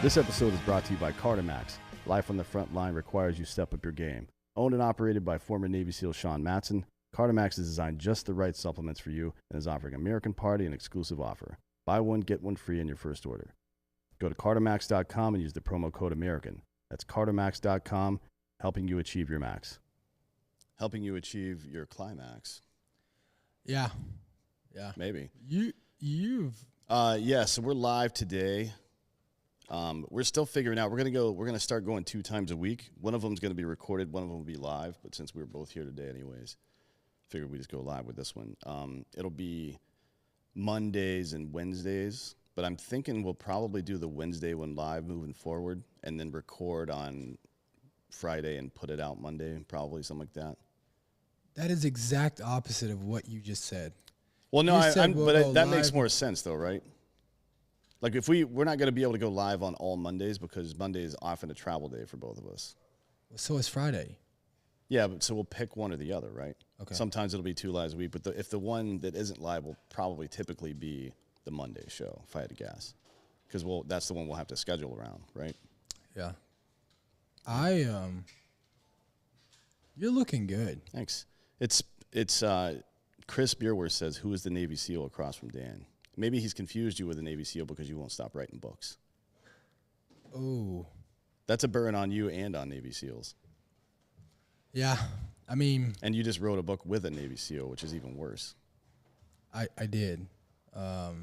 This episode is brought to you by Cardimax. Life on the front line requires you step up your game. Owned and operated by former Navy SEAL Sean Matson, Cardimax has designed just the right supplements for you and is offering American Party an exclusive offer. Buy one, get one free in your first order. Go to Cardimax.com and use the promo code American. That's Cardimax.com, helping you achieve your max. Helping you achieve your climax. Yeah. Maybe. So we're live today. We're still figuring out. We're gonna start going 2 times a week. One of them's gonna be recorded, one of them will be live. But since we're both here today, anyways, figured we just go live with this one. It'll be Mondays and Wednesdays, but I'm thinking we'll probably do the Wednesday one live moving forward, and then record on Friday and put it out Monday, probably something like that. That is exact opposite of what you just said. Well, no, that makes live. more sense though, right? Like if we're not going to be able to go live on all Mondays because Monday is often a travel day for both of us. So is Friday. Yeah, but so we'll pick one or the other, right? Okay. Sometimes it'll be 2 lives a week, but if the one that isn't live will probably typically be the Monday show, if I had to guess, because that's the one we'll have to schedule around, right? Yeah. You're looking good. Thanks. It's Chris Beerworth says, "Who is the Navy SEAL across from Dan?" Maybe he's confused you with a Navy SEAL because you won't stop writing books. Oh. That's a burn on you and on Navy SEALs. Yeah. I mean. And you just wrote a book with a Navy SEAL, which is even worse. I did. But,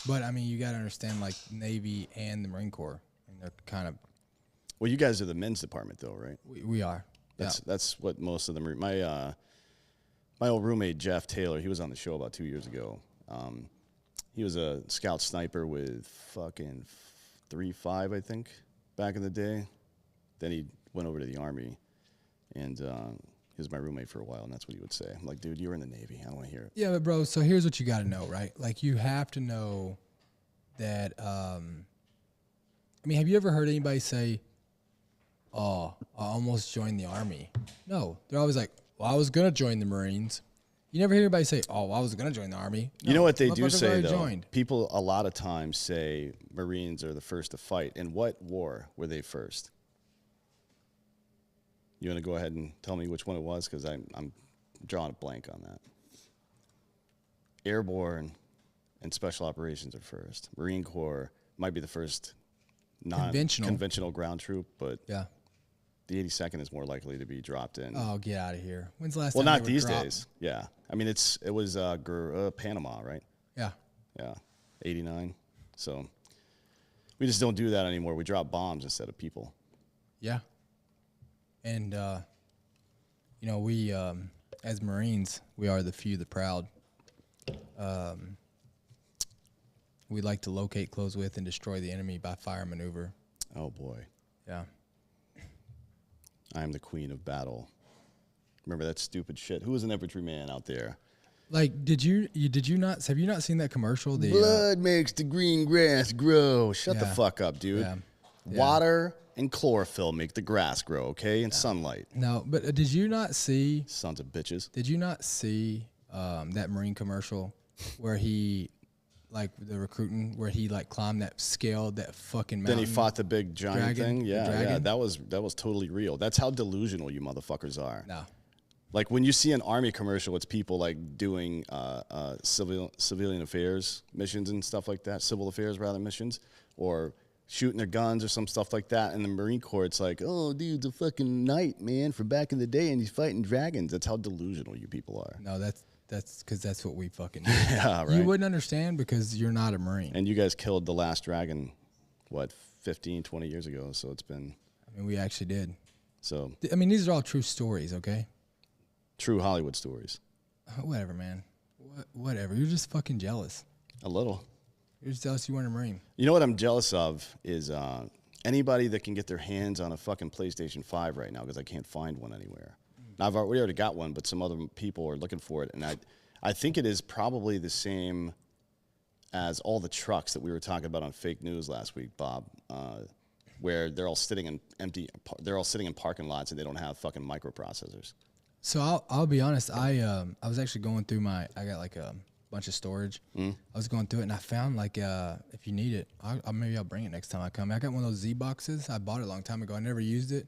I mean, you got to understand, like, Navy and the Marine Corps. And they're kind of. Well, you guys are the men's department, though, right? We are. That's what most of them are. My old roommate, Jeff Taylor, he was on the show about 2 years ago. He was a scout sniper with fucking 3.5, I think, back in the day. Then he went over to the Army, and he was my roommate for a while, and that's what he would say. I'm like, dude, you were in the Navy. I don't want to hear it. Yeah, but, bro, so here's what you got to know, right? Like, you have to know that, I mean, have you ever heard anybody say, "Oh, I almost joined the Army"? No. They're always like, "Well, I was going to join the Marines." You never hear anybody say, "Oh, well, I was going to join the Army." No, you know what they do say, though? Joined. People a lot of times say Marines are the first to fight. In what war were they first? You want to go ahead and tell me which one it was? Because I'm drawing a blank on that. Airborne and Special Operations are first. Marine Corps might be the first non-conventional ground troop, but yeah. The 82nd is more likely to be dropped in. Oh, get out of here. When's the last well, time not they were these dropped? days. Yeah. I mean, it was Panama, right? Yeah. Yeah. 89. So we just don't do that anymore. We drop bombs instead of people. Yeah. And, you know, we, as Marines, we are the few, the proud. We like to locate, close with, and destroy the enemy by fire maneuver. Oh, boy. Yeah. I am the queen of battle. Remember that stupid shit? Who was an infantryman out there? Like, have you not seen that commercial? The blood makes the green grass grow. Shut the fuck up, dude. Yeah. Water and chlorophyll make the grass grow, okay? And sunlight. No, but did you not see? Sons of bitches. Did you not see that Marine commercial where he, like the recruiting, where he like climbed that scaled that fucking mountain? Then he fought the big giant thing. Yeah, that was totally real. That's how delusional you motherfuckers are. No. Like when you see an Army commercial, it's people like doing civilian affairs missions and stuff like that, civil affairs rather missions, or shooting their guns or some stuff like that. And the Marine Corps, it's like, oh, dude's a fucking knight, man, from back in the day, and he's fighting dragons. That's how delusional you people are. No, that's because that's what we fucking do. Yeah, right. You wouldn't understand because you're not a Marine. And you guys killed the last dragon, 15, 20 years ago, so it's been... I mean, we actually did. So... I mean, these are all true stories, okay? True Hollywood stories. Whatever, man. Whatever. You're just fucking jealous. A little. You're just jealous you weren't a Marine. You know what I'm jealous of is anybody that can get their hands on a fucking PlayStation 5 right now, because I can't find one anywhere. Now, we already got one, but some other people are looking for it. And I think it is probably the same as all the trucks that we were talking about on fake news last week, Bob, where they're all sitting in parking lots and they don't have fucking microprocessors. So I'll be honest. I was actually going through I got like bunch of storage. I was going through it, and I found like if you need it, maybe I'll bring it next time I come. I got one of those Z boxes. I bought it a long time ago. I never used it.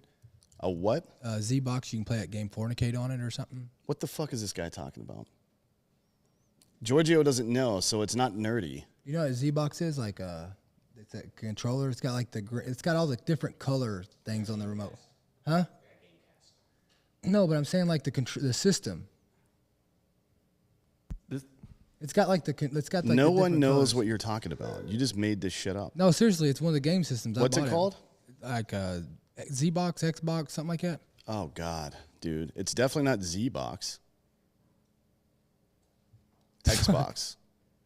A what? Z box. You can play that game Fornicate on it or something. What the fuck is this guy talking about? Giorgio doesn't know, so it's not nerdy. You know what a Z box is? Like it's a controller. It's got like it's got all the different color things on the remote. Huh? No, but I'm saying like the system. It's got like no one knows what you're talking about. You just made this shit up. No, seriously, it's one of the game systems. What's it called? Like Z-Box, Xbox, something like that. Oh God, dude, it's definitely not Z-Box. Xbox.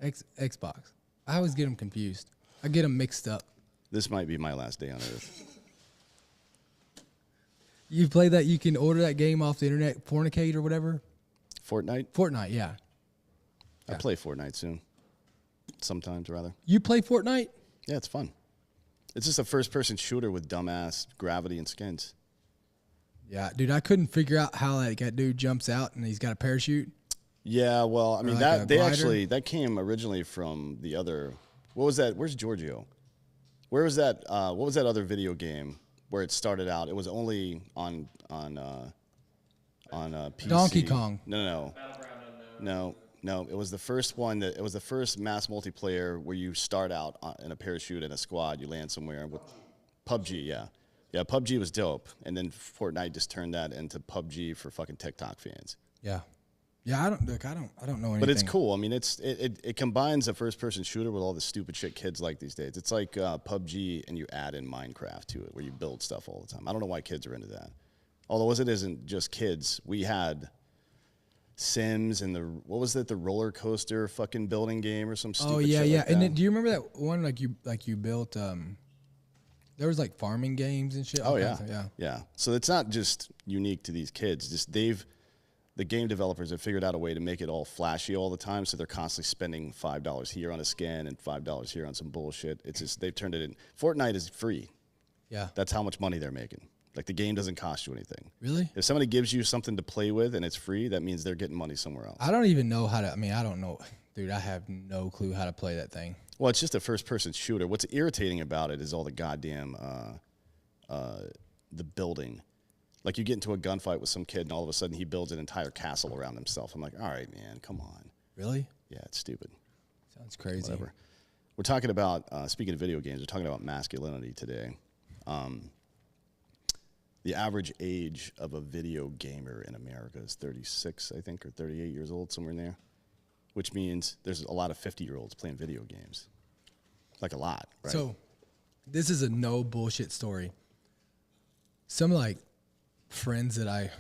Xbox. I always get them confused. I get them mixed up. This might be my last day on Earth. You play that? You can order that game off the internet, Fornicate or whatever. Fortnite, yeah. I play Fortnite soon. Sometimes, rather. You play Fortnite? Yeah, it's fun. It's just a first-person shooter with dumbass gravity and skins. Yeah, dude, I couldn't figure out how that dude jumps out and he's got a parachute. Yeah, well, I mean, like that came originally from the other. What was that? Where's Giorgio? Where was that? What was that other video game where it started out? It was only on PC. Donkey Kong. No, it was the first one it was the first mass multiplayer where you start out in a parachute in a squad, you land somewhere with PUBG, yeah. Yeah, PUBG was dope. And then Fortnite just turned that into PUBG for fucking TikTok fans. Yeah. Yeah, I don't know anything. But it's cool. I mean, it combines a first person shooter with all the stupid shit kids like these days. It's like PUBG and you add in Minecraft to it where you build stuff all the time. I don't know why kids are into that. Although it isn't just kids. We had Sims and the roller coaster fucking building game or some stupid shit like that. And then, do you remember that one like you built there was like farming games and shit? Oh yeah. Yeah. So it's not just unique to these kids. Just the game developers have figured out a way to make it all flashy all the time, so they're constantly spending $5 here on a skin and $5 here on some bullshit. It's just they've turned it in. Fortnite is free. Yeah. That's how much money they're making. Like, the game doesn't cost you anything. Really? If somebody gives you something to play with and it's free, that means they're getting money somewhere else. I don't even know how to. I mean, I don't know, dude. I have no clue how to play that thing. Well, it's just a first-person shooter. What's irritating about it is all the goddamn the building. Like, you get into a gunfight with some kid, and all of a sudden he builds an entire castle around himself. I'm like, all right, man, come on. Really? Yeah, it's stupid. Sounds crazy. Whatever. We're talking about, speaking of video games, we're talking about masculinity today. The average age of a video gamer in America is 36, I think, or 38 years old, somewhere in there, which means there's a lot of 50-year-olds playing video games. Like, a lot, right? So, this is a no bullshit story. Some like friends that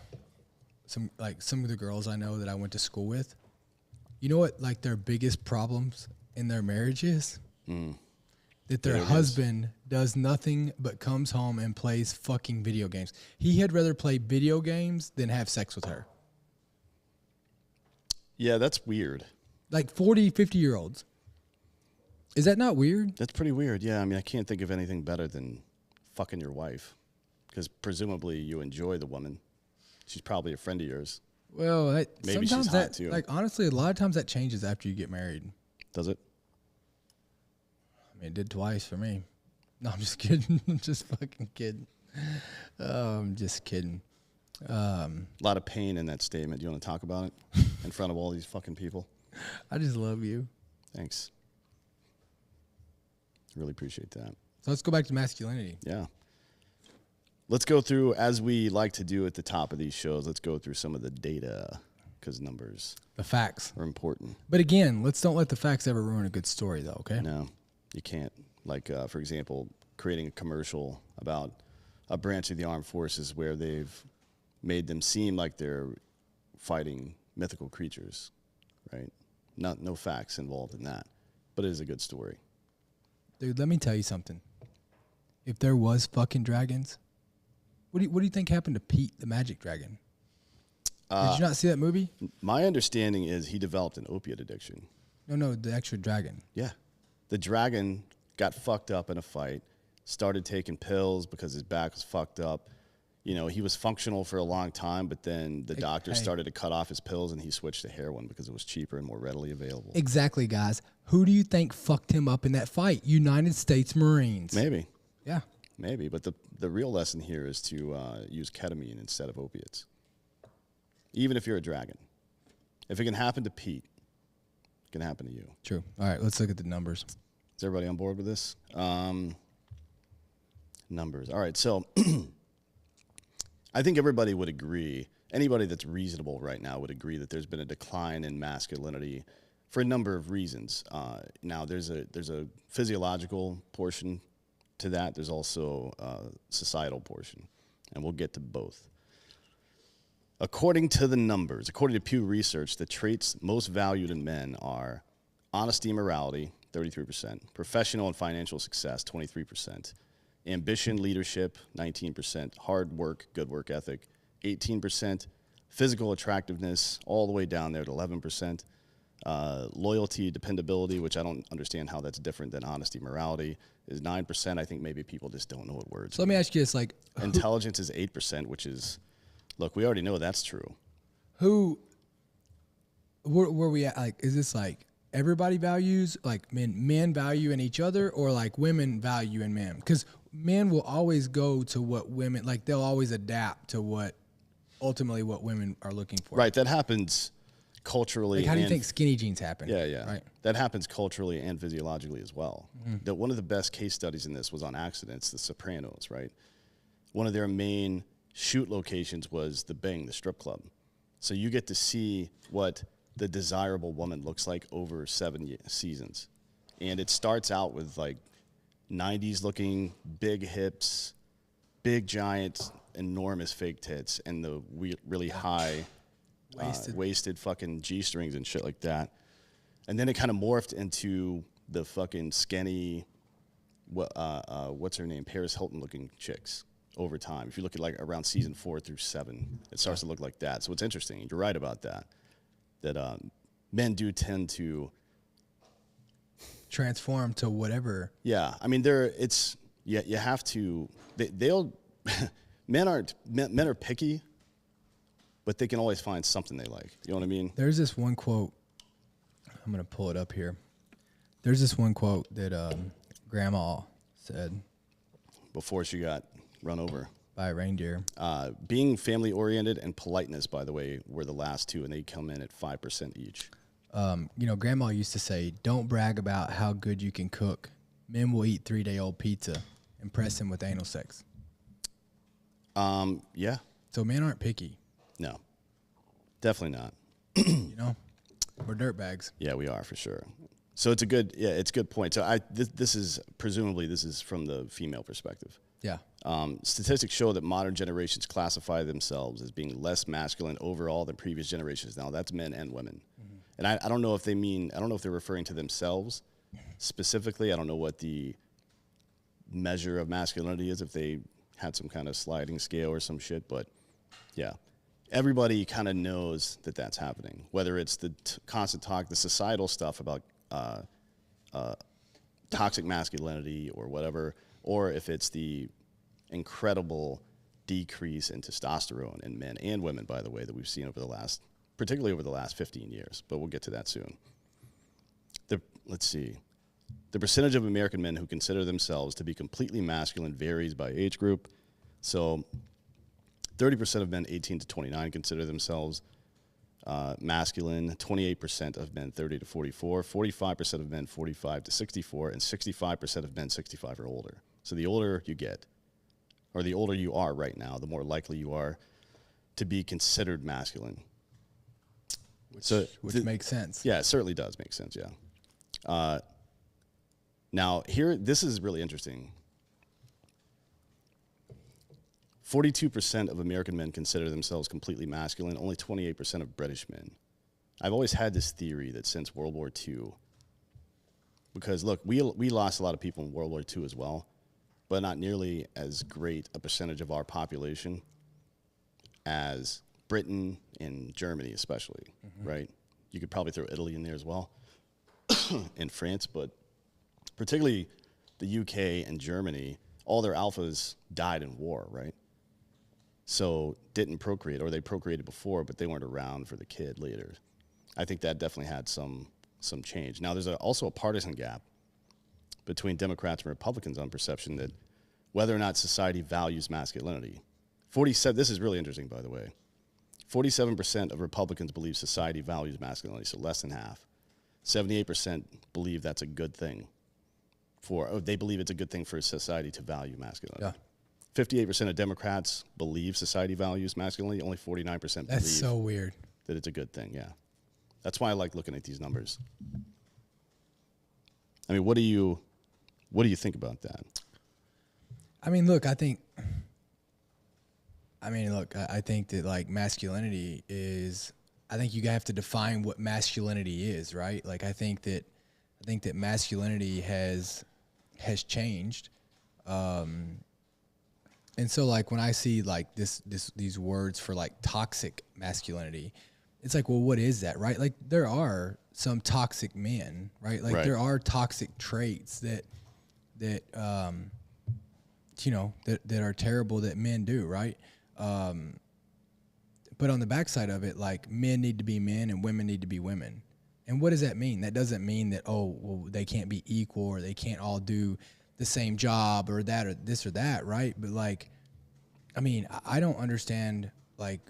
some of the girls I know that I went to school with, you know what like their biggest problems in their marriage is? That their husband does nothing but comes home and plays fucking video games. He had rather play video games than have sex with her. Yeah, that's weird. Like 40, 50-year-olds. Is that not weird? That's pretty weird, yeah. I mean, I can't think of anything better than fucking your wife. Because presumably you enjoy the woman. She's probably a friend of yours. Well, Maybe sometimes she's hot too. Like, honestly, a lot of times that changes after you get married. Does it? I mean, it did twice for me. No, I'm just kidding. I'm just fucking kidding. I'm just kidding. A lot of pain in that statement. Do you want to talk about it in front of all these fucking people? I just love you. Thanks. Really appreciate that. So let's go back to masculinity. Yeah. Let's go through, as we like to do at the top of these shows, let's go through some of the data, because numbers The facts. are important. But again, don't let the facts ever ruin a good story, though, okay? No, you can't. Like, for example, creating a commercial about a branch of the armed forces where they've made them seem like they're fighting mythical creatures, right? No facts involved in that, but it is a good story. Dude, let me tell you something. If there was fucking dragons, what do you think happened to Pete the Magic Dragon? Did you not see that movie? My understanding is he developed an opiate addiction. No, the extra dragon. Yeah. The dragon got fucked up in a fight, started taking pills because his back was fucked up. he was functional for a long time, but then the doctor hey. started to cut off his pills and he switched to heroin because it was cheaper and more readily available. Exactly, guys. Who do you think fucked him up in that fight? United States Marines. Maybe. Yeah. Maybe. But the real lesson here is to use ketamine instead of opiates. Even if you're a dragon. If it can happen to Pete, it can happen to you. True. All right, let's look at the numbers. Is everybody on board with this? Numbers. All right, so I think everybody would agree, anybody that's reasonable right now would agree that there's been a decline in masculinity for a number of reasons. Now, there's a physiological portion to that. There's also a societal portion, and we'll get to both. According to the numbers, according to Pew Research, the traits most valued in men are honesty and morality, 33%, professional and financial success, 23%, ambition, leadership, 19%, hard work, good work ethic, 18%, physical attractiveness, all the way down there to 11%, loyalty, dependability, which I don't understand how that's different than honesty, morality, is 9%. I think maybe people just don't know what words So let me ask you this, like, intelligence is 8%, which is, look, we already know that's true. Where we at? Like, is this like everybody values, like men value in each other, or like women value in men? Because men will always go to what women, like they'll always adapt to ultimately what women are looking for. Right, that happens culturally. Like, how do you think skinny jeans happen? Yeah. Right. That happens culturally and physiologically as well. One of the best case studies in this was on accidents, The Sopranos, right? One of their main shoot locations was the Bing, the strip club. So you get to see what the desirable woman looks like over 7 seasons. And it starts out with like 90s looking big hips, big giant, enormous fake tits, and the really high waisted fucking G-strings and shit like that. And then it kind of morphed into the fucking skinny, what's her name, Paris Hilton looking chicks over time. If you look at like around season 4 through 7, it starts to look like that. So it's interesting. You're right about that. That men do tend to transform to whatever. Yeah, I mean, you have to. Men are picky, but they can always find something they like. You know what I mean? There's this one quote. I'm gonna pull it up here. There's this one quote that Grandma said before she got run over by a reindeer. Being family oriented and politeness, by the way, were the last two, and they come in at 5% each. Grandma used to say, "Don't brag about how good you can cook. Men will eat 3-day-old pizza. Impress them with anal sex." Yeah. So men aren't picky. No, definitely not. We're dirtbags. Yeah, we are for sure. So it's a good point. So this is from the female perspective. Yeah. Statistics show that modern generations classify themselves as being less masculine overall than previous generations. Now that's men and women. Mm-hmm. And I don't know if they're referring to themselves specifically. I don't know what the measure of masculinity is, if they had some kind of sliding scale or some shit, but yeah. Everybody kind of knows that that's happening, whether it's the constant talk, the societal stuff about toxic masculinity or whatever, or if it's the incredible decrease in testosterone in men and women, by the way, that we've seen particularly over the last 15 years, but we'll get to that soon. Let's see. The percentage of American men who consider themselves to be completely masculine varies by age group. So 30% of men 18 to 29 consider themselves masculine, 28% of men 30 to 44, 45% of men 45 to 64, and 65% of men 65 or older. So the older you get, or the older you are right now, the more likely you are to be considered masculine. Which makes sense. Yeah, it certainly does make sense, yeah. Now, this is really interesting. 42% of American men consider themselves completely masculine, only 28% of British men. I've always had this theory that since World War II, because look, we lost a lot of people in World War II as well, but not nearly as great a percentage of our population as Britain and Germany especially, right? You could probably throw Italy in there as well, and France, but particularly the UK and Germany, all their alphas died in war, right? so didn't procreate, or they procreated before, but they weren't around for the kid later. I think that definitely had some change. Now, there's also a partisan gap between Democrats and Republicans on perception that whether or not society values masculinity. 47. This is really interesting, by the way. 47% of Republicans believe society values masculinity, so less than half. 78% believe that's a good thing. They believe it's a good thing for society to value masculinity. Yeah. 58% of Democrats believe society values masculinity. Only 49% That's so weird. That it's a good thing. Yeah, that's why I like looking at these numbers. I mean, what do you think about that? I mean, look, I think that like masculinity is, I think you have to define what masculinity is, right? Like, I think that masculinity has changed. And so like when I see like these words for like toxic masculinity, it's like, well, what is that, right? Like there are some toxic men, right? Like there are toxic traits that are terrible that men do, right? But on the backside of it, like men need to be men and women need to be women. And what does that mean? That doesn't mean that, they can't be equal or they can't all do the same job or that or this or that, right? But like, I mean, I don't understand like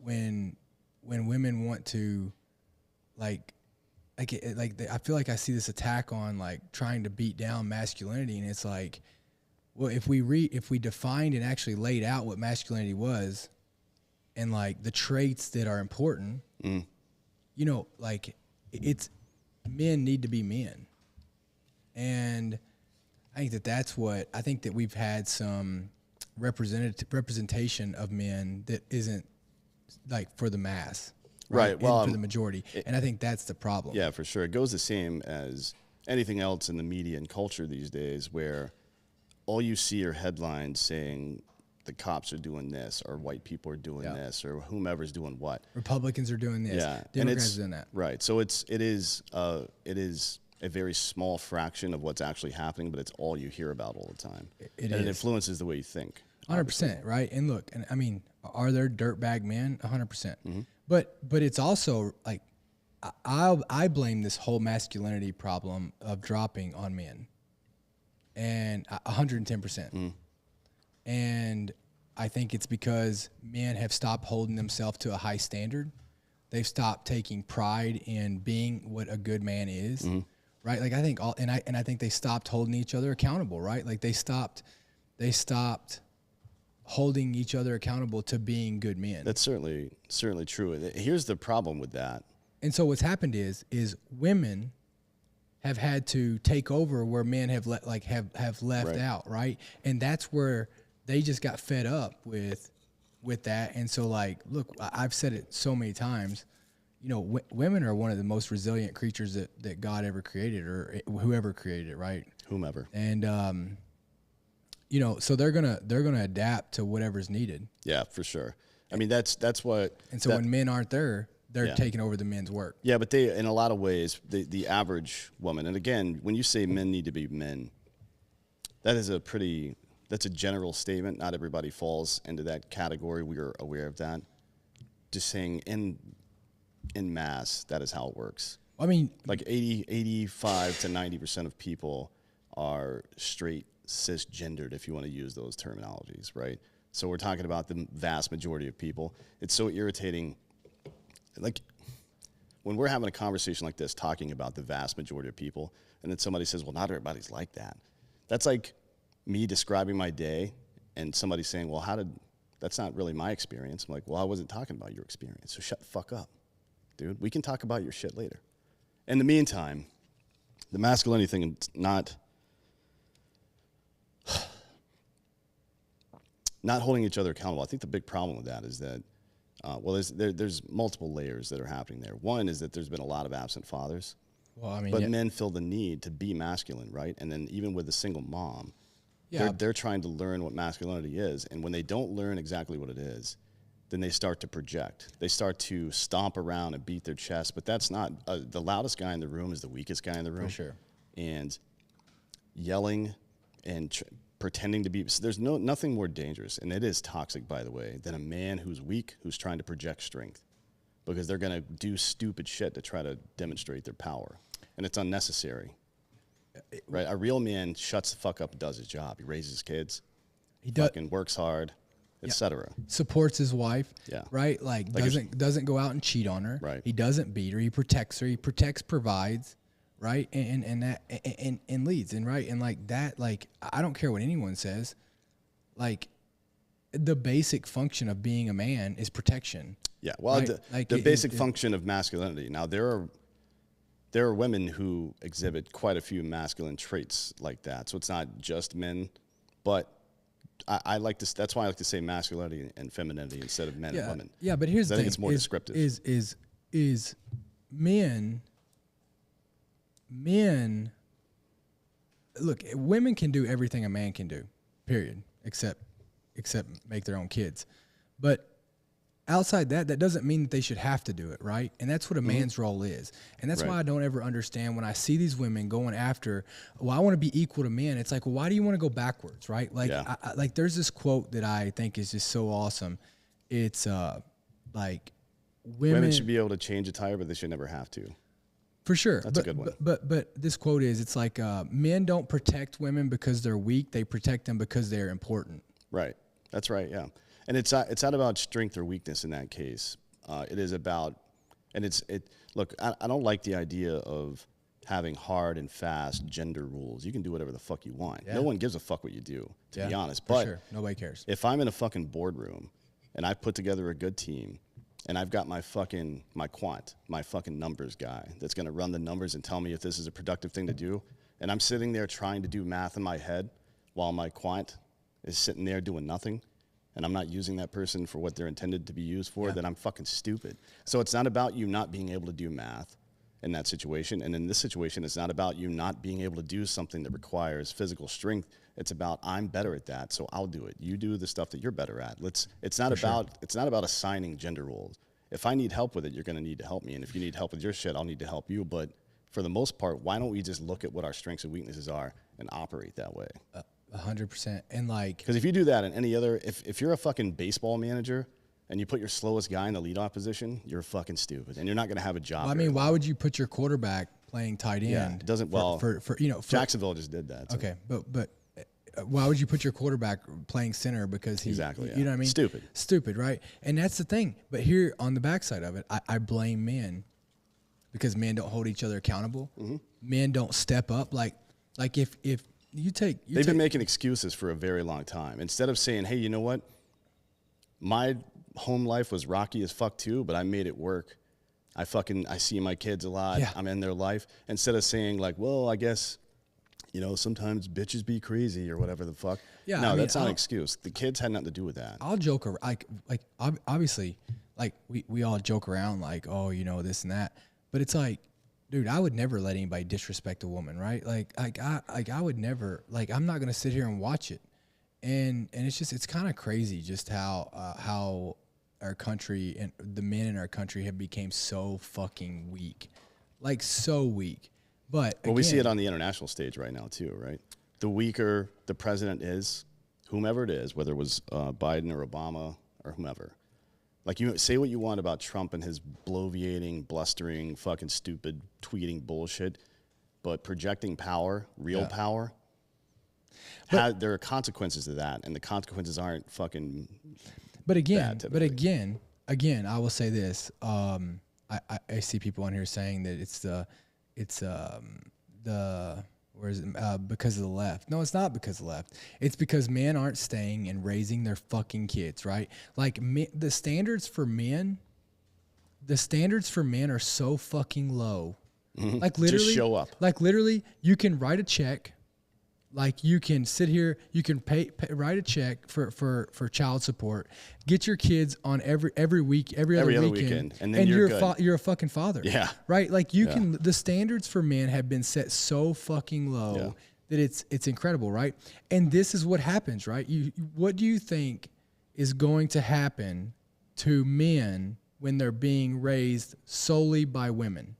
when women want to I feel like I see this attack on like trying to beat down masculinity, and it's like, well, if we defined and actually laid out what masculinity was and like the traits that are important, like it's men need to be men. And I think that's what I think that we've had some representation of men that isn't like for the mass, right? Well, for the majority. And I think that's the problem. Yeah, for sure. It goes the same as anything else in the media and culture these days, where all you see are headlines saying the cops are doing this, or white people are doing this, or whomever's doing what. Republicans are doing this. Yeah, Democrats are doing that. Right. So it is a very small fraction of what's actually happening, but it's all you hear about all the time. It influences the way you think. 100%, right? And look, and I mean, are there dirtbag men? 100%. Mm-hmm. But it's also like I blame this whole masculinity problem of dropping on men, and 110%. Mm. And I think it's because men have stopped holding themselves to a high standard. They've stopped taking pride in being what a good man is, right? Like I think I think they stopped holding each other accountable, right? Like they stopped holding each other accountable to being good men. That's certainly true. Here's the problem with that. And so what's happened is women have had to take over where men have left out, right? And that's where they just got fed up with that. And so like, look, I've said it so many times, women are one of the most resilient creatures that God ever created, or whoever created it, right? Whomever. And so they're gonna adapt to whatever's needed. Yeah, for sure. I mean, that's what. And so when men aren't there, they're taking over the men's work. Yeah, but they, in a lot of ways, the average woman, and again, when you say men need to be men, that's a general statement. Not everybody falls into that category. We are aware of that. Just saying in mass, that is how it works. I mean, like 85 to 90% of people are straight, cisgendered, if you want to use those terminologies, right? So we're talking about the vast majority of people. It's so irritating. Like when we're having a conversation like this, talking about the vast majority of people, and then somebody says, well, not everybody's like that. That's like me describing my day and somebody saying, well, that's not really my experience. I'm like, well, I wasn't talking about your experience, so shut the fuck up, dude. We can talk about your shit later. In the meantime, the masculinity thing is not holding each other accountable. I think the big problem with that is that, there's multiple layers that are happening there. One is that there's been a lot of absent fathers. Well, I mean, but men feel the need to be masculine, right? And then even with a single mom, they're trying to learn what masculinity is. And when they don't learn exactly what it is, then they start to project. They start to stomp around and beat their chest. But that's not the loudest guy in the room is the weakest guy in the room. For sure. And yelling and pretending to be. There's nothing more dangerous, and it is toxic, by the way, than a man who's weak, who's trying to project strength, because they're going to do stupid shit to try to demonstrate their power, and it's unnecessary. Right? A real man shuts the fuck up and does his job. He raises his kids. He fucking works hard, etc. Supports his wife. Yeah. Right? Like doesn't go out and cheat on her. Right. He doesn't beat her. He protects her. He protects, provides. Right. And that and leads. And right. And like that, like, I don't care what anyone says. Like, the basic function of being a man is protection. Yeah. Well, right? the basic function of masculinity. Now, there are women who exhibit quite a few masculine traits like that. So it's not just men, but I like to. That's why I like to say masculinity and femininity instead of men and women. Yeah, but here's the thing: I think it's more descriptive. Is men? Look, women can do everything a man can do. Period. Except make their own kids. But outside that doesn't mean that they should have to do it, right? And that's what a man's role is. And that's why I don't ever understand when I see these women going after, well, I want to be equal to men. It's like, well, why do you want to go backwards, right? Like, like there's this quote that I think is just so awesome. It's like women should be able to change a tire, but they should never have to. For sure. That's a good one. But this quote is, it's like men don't protect women because they're weak. They protect them because they're important. Right. That's right, yeah. And it's not about strength or weakness in that case. It is about, and look, I don't like the idea of having hard and fast gender rules. You can do whatever the fuck you want. Yeah. No one gives a fuck what you do, to be honest. But sure. Nobody cares. If I'm in a fucking boardroom and I've put together a good team and I've got my fucking numbers guy that's going to run the numbers and tell me if this is a productive thing to do, and I'm sitting there trying to do math in my head while my quant is sitting there doing nothing, and I'm not using that person for what they're intended to be used for, then I'm fucking stupid. So it's not about you not being able to do math in that situation. And in this situation, it's not about you not being able to do something that requires physical strength. It's about, I'm better at that, so I'll do it. You do the stuff that you're better at. It's not about assigning gender roles. If I need help with it, you're going to need to help me. And if you need help with your shit, I'll need to help you. But for the most part, why don't we just look at what our strengths and weaknesses are and operate that way? 100%. And like, because if you do that in any other, if you're a fucking baseball manager and you put your slowest guy in the leadoff position, you're fucking stupid, and you're not going to have a job. Well, I mean, why would you put your quarterback playing tight end? Yeah, it doesn't. Jacksonville just did that. So. Okay, but why would you put your quarterback playing center? Because he, you know what I mean? Stupid, right? And that's the thing. But here on the backside of it, I blame men because men don't hold each other accountable. Mm-hmm. Men don't step up. Like if they've been making excuses for a very long time. Instead of saying, hey, you know what? My home life was rocky as fuck too, but I made it work. I see my kids a lot. Yeah. I'm in their life. Instead of saying like, well, I guess, sometimes bitches be crazy or whatever the fuck. Yeah. No, that's not an excuse. The kids had nothing to do with that. I'll joke like obviously, like we all joke around like, oh, this and that. But it's like, dude, I would never let anybody disrespect a woman, right? I would never, I'm not gonna sit here and watch it, and it's kind of crazy just how our country and the men in our country have become so fucking weak, so weak. But again, we see it on the international stage right now too, right? The weaker the president is, whomever it is, whether it was Biden or Obama or whomever. Like, you say what you want about Trump and his bloviating, blustering, fucking stupid, tweeting bullshit, but projecting power, real power, there are consequences to that, and the consequences aren't fucking. But again, I will say this: I see people on here saying that it's because of the left. No, it's not because of the left. It's because men aren't staying and raising their fucking kids, right? Like, the standards for men are so fucking low. Mm-hmm. Like, literally, just show up. Like, literally, you can write a check. Like, you can sit here, you can write a check for child support, get your kids on every other weekend, and then you're a fucking father. Yeah. Right? Like, the standards for men have been set so fucking low that it's incredible, right? And this is what happens, right? What do you think is going to happen to men when they're being raised solely by women?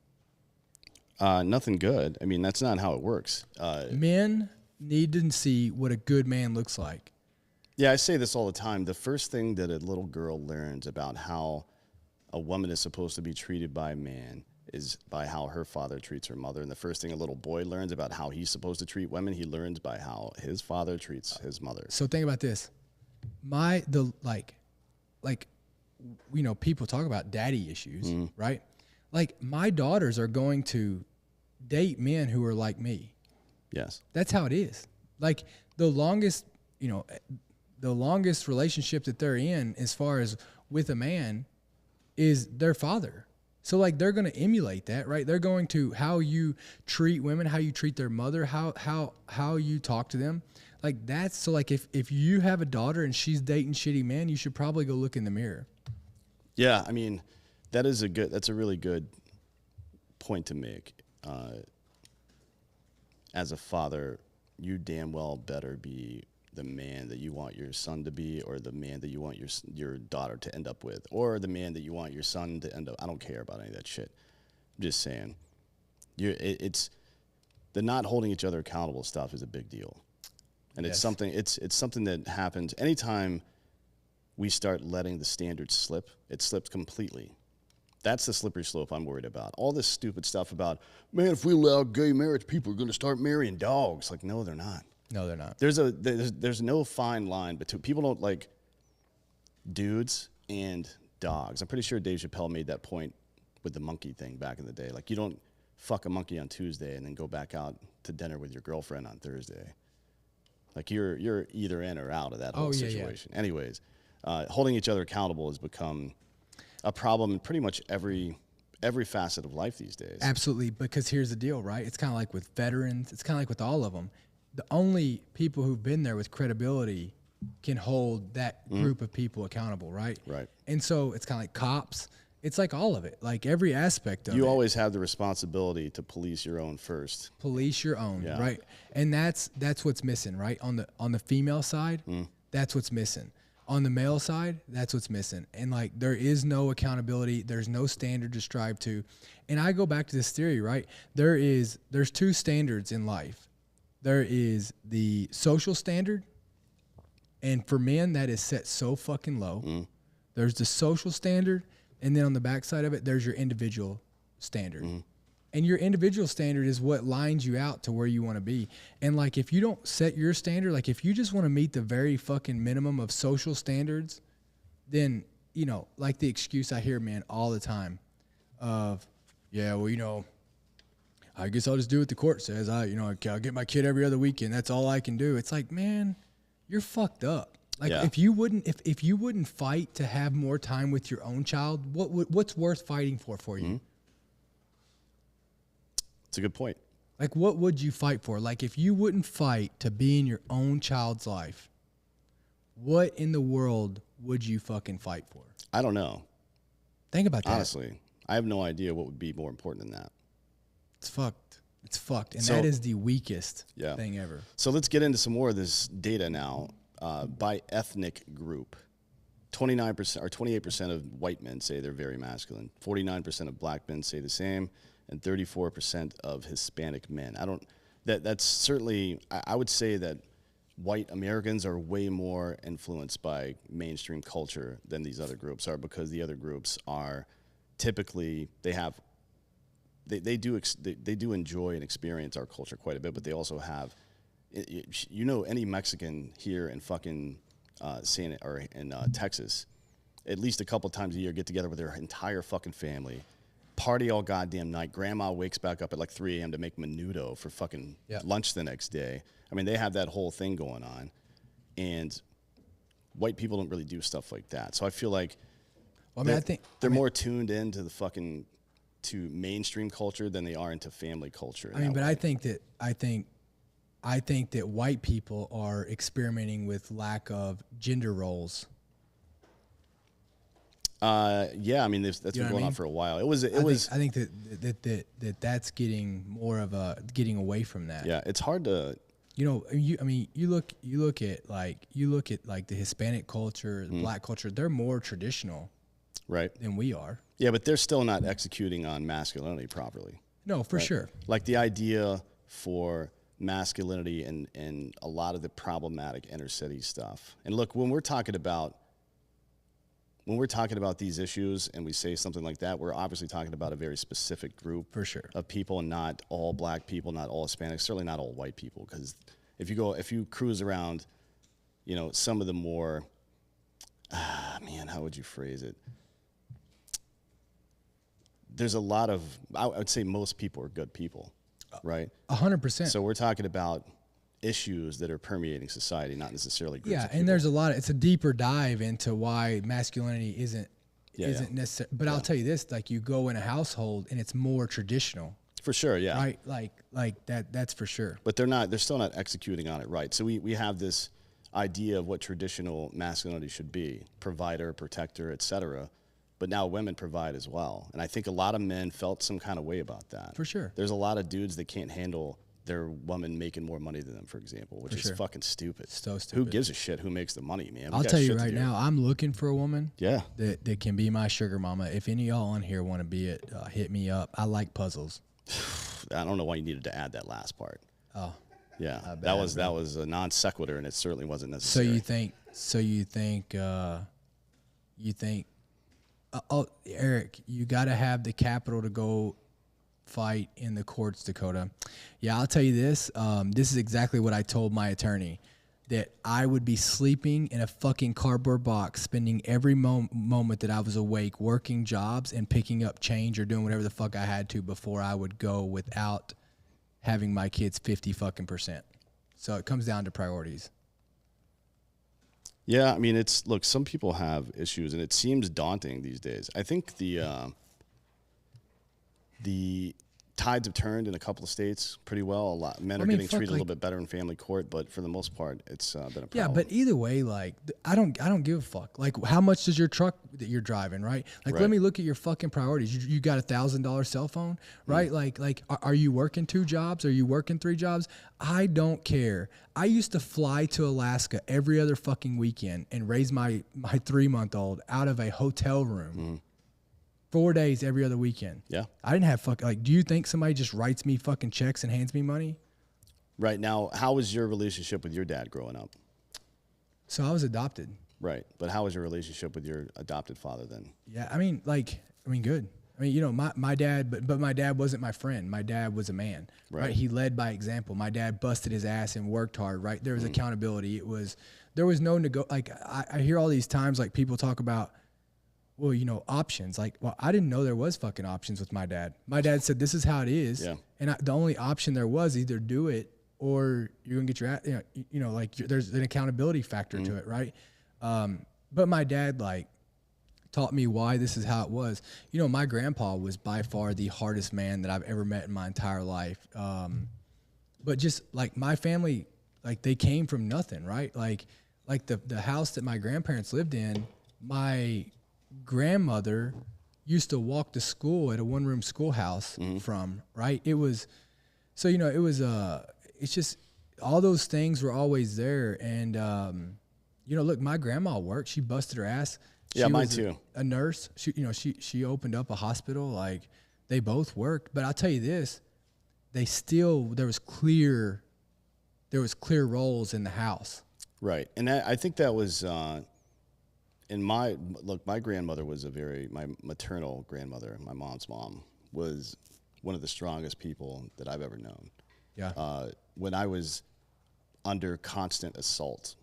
Nothing good. I mean, that's not how it works. Men need to see what a good man looks like. Yeah, I say this all the time. The first thing that a little girl learns about how a woman is supposed to be treated by a man is by how her father treats her mother. And the first thing a little boy learns about how he's supposed to treat women, he learns by how his father treats his mother. So think about this. People talk about daddy issues, right? Like, my daughters are going to date men who are like me. Yes. That's how it is. Like, the longest relationship that they're in as far as with a man is their father. So, like, they're going to emulate that, right? They're going to how you treat women, how you treat their mother, how you talk to them. Like, that's so, like, if you have a daughter and she's dating shitty men, you should probably go look in the mirror. Yeah, I mean, that's a really good point to make. As a father, you damn well better be the man that you want your son to be, or the man that you want your daughter to end up with, or the man that you want your son to end up. I don't care about any of that shit. I'm just saying, it's the not holding each other accountable stuff is a big deal, and Yes. it's something that happens anytime we start letting the standards slip. It slips completely. That's the slippery slope I'm worried about. All this stupid stuff about, man, if we allow gay marriage, people are going to start marrying dogs. Like, no, they're not. No, they're not. There's no fine line between people don't like dudes and dogs. I'm pretty sure Dave Chappelle made that point with the monkey thing back in the day. Like, you don't fuck a monkey on Tuesday and then go back out to dinner with your girlfriend on Thursday. Like, you're either in or out of that whole situation. Yeah. Anyways, holding each other accountable has become a problem in pretty much every facet of life these days. Absolutely, because here's the deal, right? It's kind of like with veterans. It's kind of like with all of them. The only people who've been there with credibility can hold that group of people accountable, right? Right. And so it's kind of like cops. It's like all of it, like every aspect of it. You always have the responsibility to police your own first. Police your own, Yeah. right? And that's what's missing, right? On the female side, that's what's missing. On the male side, that's what's missing. And, like, there is no accountability. There's no standard to strive to. And I go back to this theory, right? There's two standards in life. There is the social standard, and for men, that is set so fucking low. There's the social standard, and then on the backside of it, there's your individual standard. And your individual standard is what lines you out to where you want to be. And, like, if you don't set your standard, like, if you just want to meet the very fucking minimum of social standards, then, like the excuse I hear, man, all the time of, yeah, well, I guess I'll just do what the court says. I'll get my kid every other weekend. That's all I can do. It's like, man, you're fucked up. Like, Yeah. if you wouldn't fight to have more time with your own child, what's worth fighting for you? It's a good point. Like, what would you fight for? Like, if you wouldn't fight to be in your own child's life, what in the world would you fucking fight for? I don't know. Think about that. Honestly, I have no idea what would be more important than that. It's fucked. It's fucked. And So- that is the weakest Yeah. thing ever. So let's get into some more of this data now. By ethnic group, 29% or 28% of white men say they're very masculine. 49% of black men say the same, and 34% of Hispanic men. That's certainly, I would say that white Americans are way more influenced by mainstream culture than these other groups are, because the other groups are typically, they do enjoy and experience our culture quite a bit, but they also have, any Mexican here in fucking Texas, at least a couple times a year, get together with their entire fucking family, party all goddamn night. Grandma wakes back up at like 3 a.m. to make menudo for fucking lunch the next day. I mean, they have that whole thing going on, and white people don't really do stuff like that. So I feel like they're more tuned into to mainstream culture than they are into family culture. I think that white people are experimenting with lack of gender roles. Yeah, I mean, that's been going on for a while. I think that's getting more of getting away from that. Yeah, it's hard to. You look at the Hispanic culture, the black culture. They're more traditional, right, than we are. Yeah, but they're still not executing on masculinity properly. No, for sure. Like the idea for masculinity and a lot of the problematic inner city stuff. And look, when we're talking about these issues and we say something like that, we're obviously talking about a very specific group For sure. of people, and not all black people, not all Hispanics, certainly not all white people. Because if you cruise around, you know, some of the more, how would you phrase it? There's a lot of, I would say most people are good people, right? 100%. So we're talking about issues that are permeating society, not necessarily groups of people. And there's it's a deeper dive into why masculinity isn't necessary. But I'll tell you this, like, you go in a household and it's more traditional. For sure, yeah. Right? Like that's for sure. But they're still not executing on it right. So we have this idea of what traditional masculinity should be: provider, protector, etc. But now women provide as well. And I think a lot of men felt some kind of way about that. For sure. There's a lot of dudes that can't handle their woman making more money than them, for example, which is fucking stupid. So stupid. Who gives a shit who makes the money, man? I'll tell you right now, I'm looking for a woman that can be my sugar mama. If any of y'all on here want to be it, hit me up. I like puzzles. I don't know why you needed to add that last part. Oh. Yeah. That was a non sequitur, and it certainly wasn't necessary. So you think Eric, you got to have the capital to go fight in the courts, Dakota. Yeah, I'll tell you this. This is exactly what I told my attorney, that I would be sleeping in a fucking cardboard box, spending every moment that I was awake working jobs and picking up change or doing whatever the fuck I had to before I would go without having my kids 50%. So it comes down to priorities. Yeah, I mean, look, some people have issues, and it seems daunting these days. I think the tides have turned in a couple of states pretty well. Men are getting treated a little bit better in family court, but for the most part, it's been a problem. Yeah, but either way, like, I don't give a fuck. Like, how much does your truck that you're driving, right? Like, let me look at your fucking priorities. You got $1,000 cell phone, right? Like, are you working 2 jobs? Are you working 3 jobs? I don't care. I used to fly to Alaska every other fucking weekend and raise my 3-month-old out of a hotel room. 4 days every other weekend. Yeah. I didn't have do you think somebody just writes me fucking checks and hands me money? Right. Now, how was your relationship with your dad growing up? So I was adopted. Right. But how was your relationship with your adopted father then? Yeah, I mean, good. I mean, you know, my dad, but my dad wasn't my friend. My dad was a man, right? He led by example. My dad busted his ass and worked hard, right? There was accountability. There was no I hear all these times, like, people talk about, well, you know, options. Like, well, I didn't know there was fucking options with my dad. My dad said, this is how it is. Yeah. And the only option there was either do it or you're going to get your ass, you know, like, there's an accountability factor to it, right? But my dad, like, taught me why this is how it was. You know, my grandpa was by far the hardest man that I've ever met in my entire life. But just, like, my family, like, they came from nothing, right? Like the house that my grandparents lived in, my grandmother used to walk to school at a 1-room schoolhouse from, right? It was, so, you know, it was, it's just, all those things were always there. And, you know, look, my grandma worked, she busted her ass. Yeah, mine too. A nurse, she opened up a hospital, like, they both worked. But I'll tell you this, there was clear roles in the house. Right. And I think that was, my grandmother was my maternal grandmother, my mom's mom, was one of the strongest people that I've ever known. Yeah. When I was under constant assault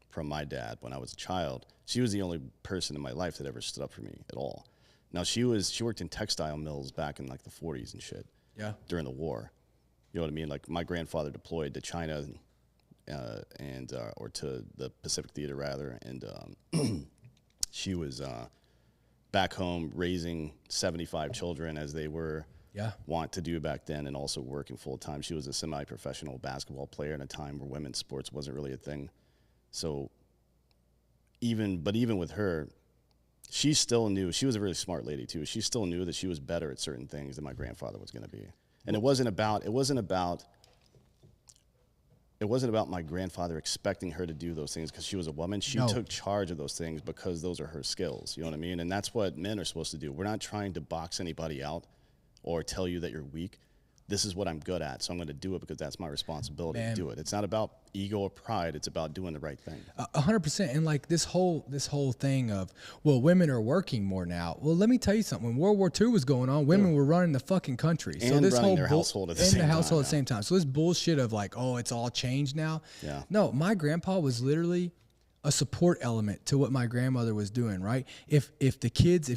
from my dad when I was a child, she was the only person in my life that ever stood up for me at all. Now, she worked in textile mills back in, like, the 40s and shit. Yeah. During the war. You know what I mean? Like, my grandfather deployed to China or to the Pacific Theater rather, and she was back home raising 75 children as they were want to do back then, and also working full time. She was a semi-professional basketball player in a time where women's sports wasn't really a thing. So even with her, she still knew, she was a really smart lady too. She still knew that she was better at certain things than my grandfather was going to be. And it wasn't about my grandfather expecting her to do those things because she was a woman. She took charge of those things because those are her skills. You know what I mean? And that's what men are supposed to do. We're not trying to box anybody out or tell you that you're weak. this is what I'm good at, so I'm going to do it because that's my responsibility Man. to do it. It's not about ego or pride. It's about doing the right thing. 100%. And like this whole thing of, well, women are working more now. Well, let me tell you something. When World War II was going on, women were running the fucking country. And so this running whole their household at the same time. at the same time. So this bullshit of like, oh, it's all changed now. Yeah. No, my grandpa was literally a support element to what my grandmother was doing, right? If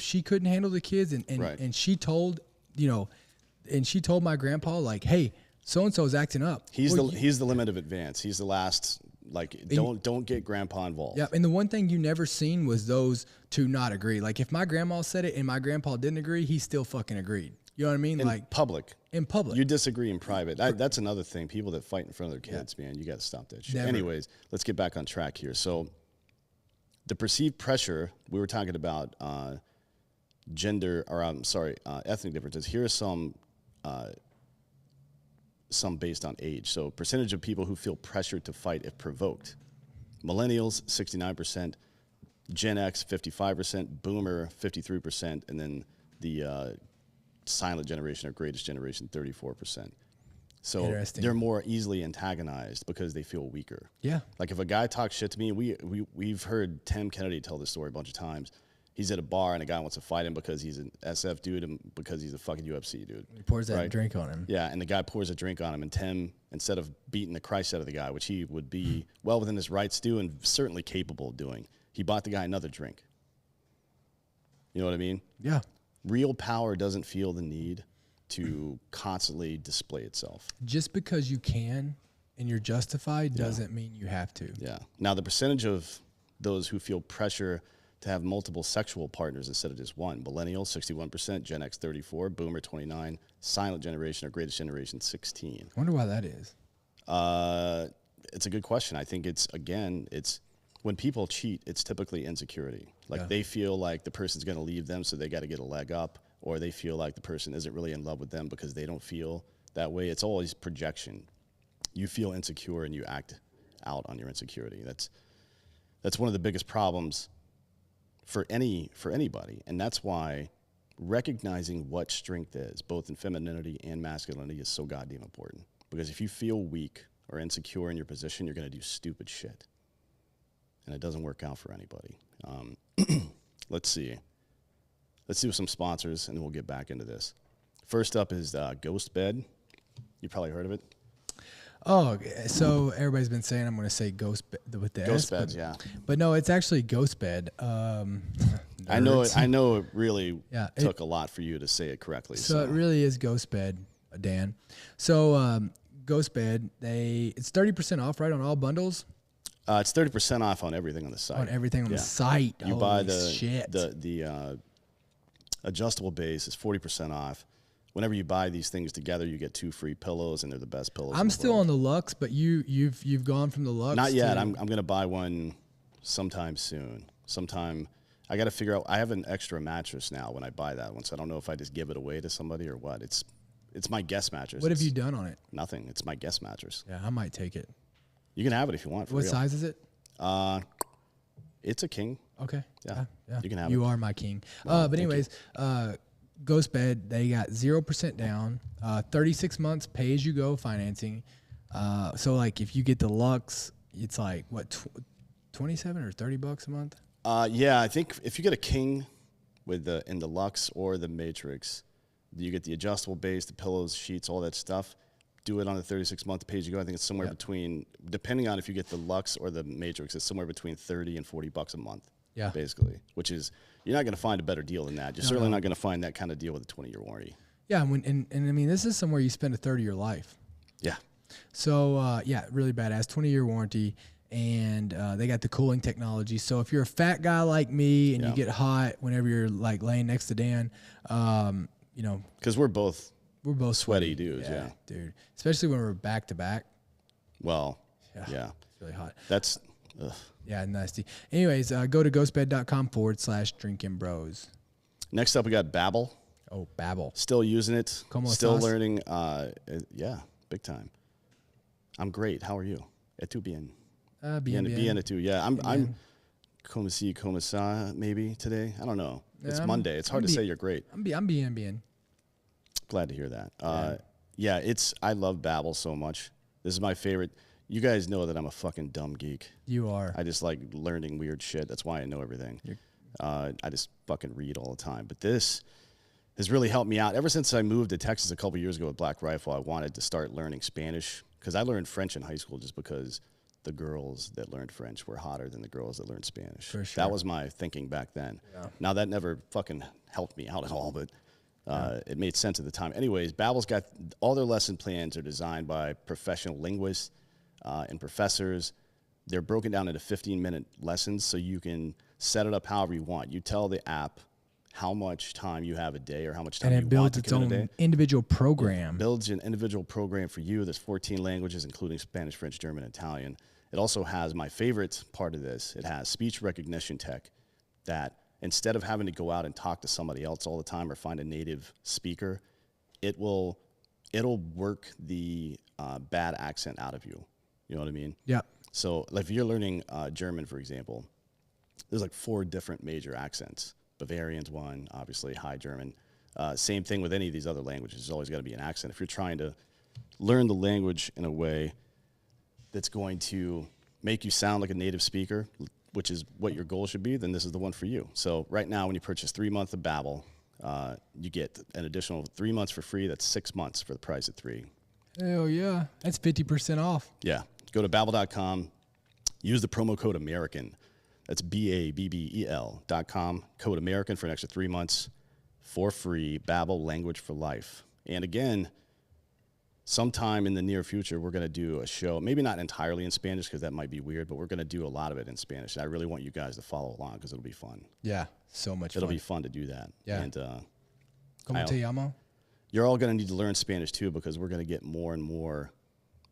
she couldn't handle the kids and she told, and she told my grandpa like, hey, so-and-so is acting up. He's the limit of advance. He's the last, like, don't get grandpa involved. Yeah, and the one thing you never seen was those two not agree. Like, if my grandma said it and my grandpa didn't agree, he still fucking agreed. You know what I mean? In like public. In public. You disagree in private. That's another thing. People that fight in front of their kids, man, you got to stop that shit. Never. Anyways, let's get back on track here. So the perceived pressure, we were talking about ethnic differences. Here are some based on age. So percentage of people who feel pressured to fight if provoked. Millennials, 69%, Gen X, 55%, Boomer, 53%, and then the silent generation or greatest generation, 34%. So they're more easily antagonized because they feel weaker. Yeah. Like if a guy talks shit to me, we've heard Tim Kennedy tell this story a bunch of times. He's at a bar and a guy wants to fight him because he's an SF dude and because he's a fucking UFC dude. He pours that drink on him. Yeah, and the guy pours a drink on him, and Tim, instead of beating the Christ out of the guy, which he would be well within his rights to and certainly capable of doing, he bought the guy another drink. You know what I mean? Yeah. Real power doesn't feel the need to constantly display itself. Just because you can and you're justified doesn't mean you have to. Yeah. Now, the percentage of those who feel pressure to have multiple sexual partners instead of just one. Millennials, 61%, Gen X, 34%, Boomer, 29%, silent generation or greatest generation, 16%. I wonder why that is. It's a good question. I think it's when people cheat, it's typically insecurity. Like they feel like the person's going to leave them, so they got to get a leg up, or they feel like the person isn't really in love with them because they don't feel that way. It's always projection. You feel insecure and you act out on your insecurity. That's one of the biggest problems for anybody, and that's why recognizing what strength is, both in femininity and masculinity, is so goddamn important. Because if you feel weak or insecure in your position, you're going to do stupid shit, and it doesn't work out for anybody. Let's see. Let's do some sponsors, and then we'll get back into this. First up is Ghost Bed. You probably heard of it. Oh, so everybody's been saying I'm going to say ghost bed with the Ghost S, Beds, yeah. But no, it's actually Ghost Bed. I know it really took a lot for you to say it correctly. So it really is Ghost Bed, Dan. So Ghost Bed, it's 30% off, right, on all bundles? It's 30% off on everything on the site. On everything on the site. You buy shit. the adjustable base is 40% off. Whenever you buy these things together, you get 2 free pillows, and they're the best pillows. I'm still on the Luxe, but you've gone from the Luxe. Not yet. I'm going to buy one sometime soon. I got to figure out. I have an extra mattress now when I buy that one, so I don't know if I just give it away to somebody or what. It's my guest mattress. What have you done on it? Nothing. It's my guest mattress. Yeah, I might take it. You can have it if you want. What size is it? It's a king. Okay. Yeah. You can have it. You are my king. But anyways, Ghost Bed, they got 0% down, 36 months pay as you go financing. So like if you get the Luxe, it's like what, 27 or $30 a month? Yeah, I think if you get a king in the Luxe or the Matrix, you get the adjustable base, the pillows, sheets, all that stuff. Do it on the 36-month pay as you go. I think it's somewhere between, depending on if you get the Luxe or the Matrix, it's somewhere between $30 and $40 a month. Yeah. Basically, which is, you're not going to find a better deal than that. You're certainly not going to find that kind of deal with a 20-year warranty. Yeah, and I mean, this is somewhere you spend a third of your life. Yeah. So, really badass, 20-year warranty, and they got the cooling technology. So if you're a fat guy like me and you get hot whenever you're like laying next to Dan, because we're both sweaty dudes, dude. Especially when we're back to back. Well, yeah. It's really hot. That's, ugh. Yeah, nasty. Anyways, go to ghostbed.com/drinking bros. Next up, we got Babbel. Oh, Babbel. Still using it. Como Still estás? learning. Yeah, big time. I'm great. How are you? ¿Tú bien? Bien. Tú. Yeah, I'm como si, como sa, maybe today. I don't know. It's Monday. It's hard to say you're great. I'm bien. Glad to hear that. yeah, I love Babbel so much. This is my favorite. You guys know that I'm a fucking dumb geek. You are. I just like learning weird shit. That's why I know everything. I just fucking read all the time. But this has really helped me out. Ever since I moved to Texas a couple years ago with Black Rifle, I wanted to start learning Spanish because I learned French in high school just because the girls that learned French were hotter than the girls that learned Spanish. For sure. That was my thinking back then. Yeah. Now, that never fucking helped me out at all, but it made sense at the time. Anyways, Babbel's got all their lesson plans are designed by professional linguists and professors. They're broken down into 15-minute lessons, so you can set it up however you want. You tell the app how much time you have a day or how much time you want to commit a day. And it builds its own individual program. It builds an individual program for you. There's 14 languages, including Spanish, French, German, Italian. It also has my favorite part of this. It has speech recognition tech that instead of having to go out and talk to somebody else all the time or find a native speaker, it'll work the bad accent out of you. You know what I mean? Yeah. So like if you're learning German, for example, there's like 4 different major accents. Bavarian's one, obviously, High German. Same thing with any of these other languages. There's always got to be an accent. If you're trying to learn the language in a way that's going to make you sound like a native speaker, which is what your goal should be, then this is the one for you. So right now, when you purchase 3 months of Babbel, you get an additional 3 months for free. That's 6 months for the price of 3. Hell yeah. That's 50% off. Yeah. Go to Babbel.com. Use the promo code American. That's BABBEL.com. Code American for an extra 3 months for free. Babbel, language for life. And again, sometime in the near future, we're going to do a show, maybe not entirely in Spanish because that might be weird, but we're going to do a lot of it in Spanish. And I really want you guys to follow along because it'll be fun. Yeah, so much fun. It'll be fun to do that. Yeah. And, ¿Cómo te llamo? You're all going to need to learn Spanish too because we're going to get more and more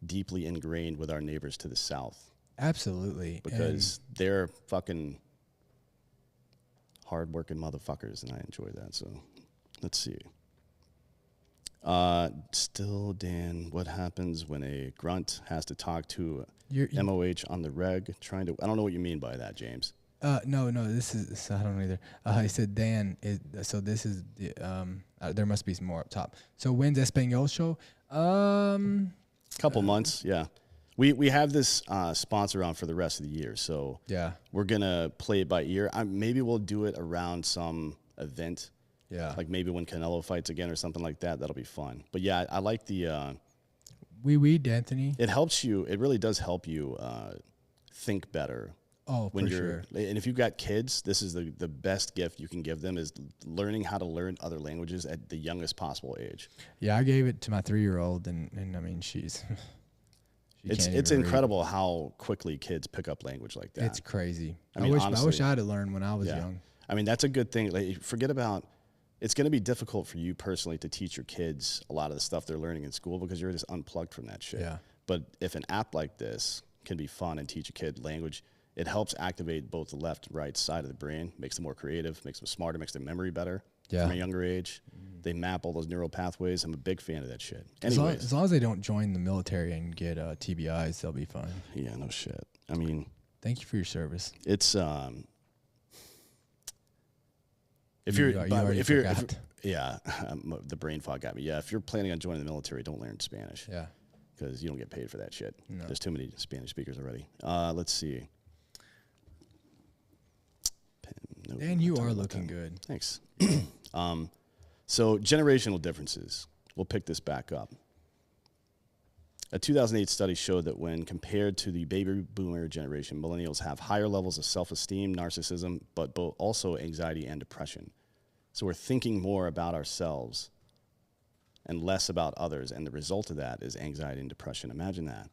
deeply ingrained with our neighbors to the south. Absolutely. Because they're fucking hardworking motherfuckers, and I enjoy that. So let's see. Still, Dan, what happens when a grunt has to talk to MOH on the reg? I don't know what you mean by that, James. No, this is, I don't know either. I said Dan, so this is, there must be some more up top. So when's Espanol show? Couple months, yeah. We have this sponsor on for the rest of the year, so yeah, we're gonna play it by ear. Maybe we'll do it around some event, like maybe when Canelo fights again or something like that. That'll be fun. But yeah, I like the oui, D'Anthony. It helps you. It really does help you think better. Oh, for sure. And if you've got kids, this is the best gift you can give them is learning how to learn other languages at the youngest possible age. Yeah, I gave it to my 3-year-old, and I mean she's. It's incredible how quickly kids pick up language like that. It's crazy. I mean, honestly, I wish I had to learn when I was young. I mean, that's a good thing. Like, forget about. It's going to be difficult for you personally to teach your kids a lot of the stuff they're learning in school because you're just unplugged from that shit. Yeah. But if an app like this can be fun and teach a kid language, it helps activate both the left and right side of the brain, makes them more creative, makes them smarter, makes their memory better from a younger age. They map all those neural pathways. I'm a big fan of that shit. Anyways. As long as they don't join the military and get TBIs, they'll be fine. Yeah, no shit. I mean, thank you for your service. It's if the brain fog got me. Yeah, if you're planning on joining the military, don't learn Spanish. Yeah, because you don't get paid for that shit. No. There's too many Spanish speakers already. Let's see. Dan, you are looking good. Thanks. So generational differences. We'll pick this back up. A 2008 study showed that when compared to the baby boomer generation, millennials have higher levels of self-esteem, narcissism, but also anxiety and depression. So we're thinking more about ourselves and less about others, and the result of that is anxiety and depression. Imagine that.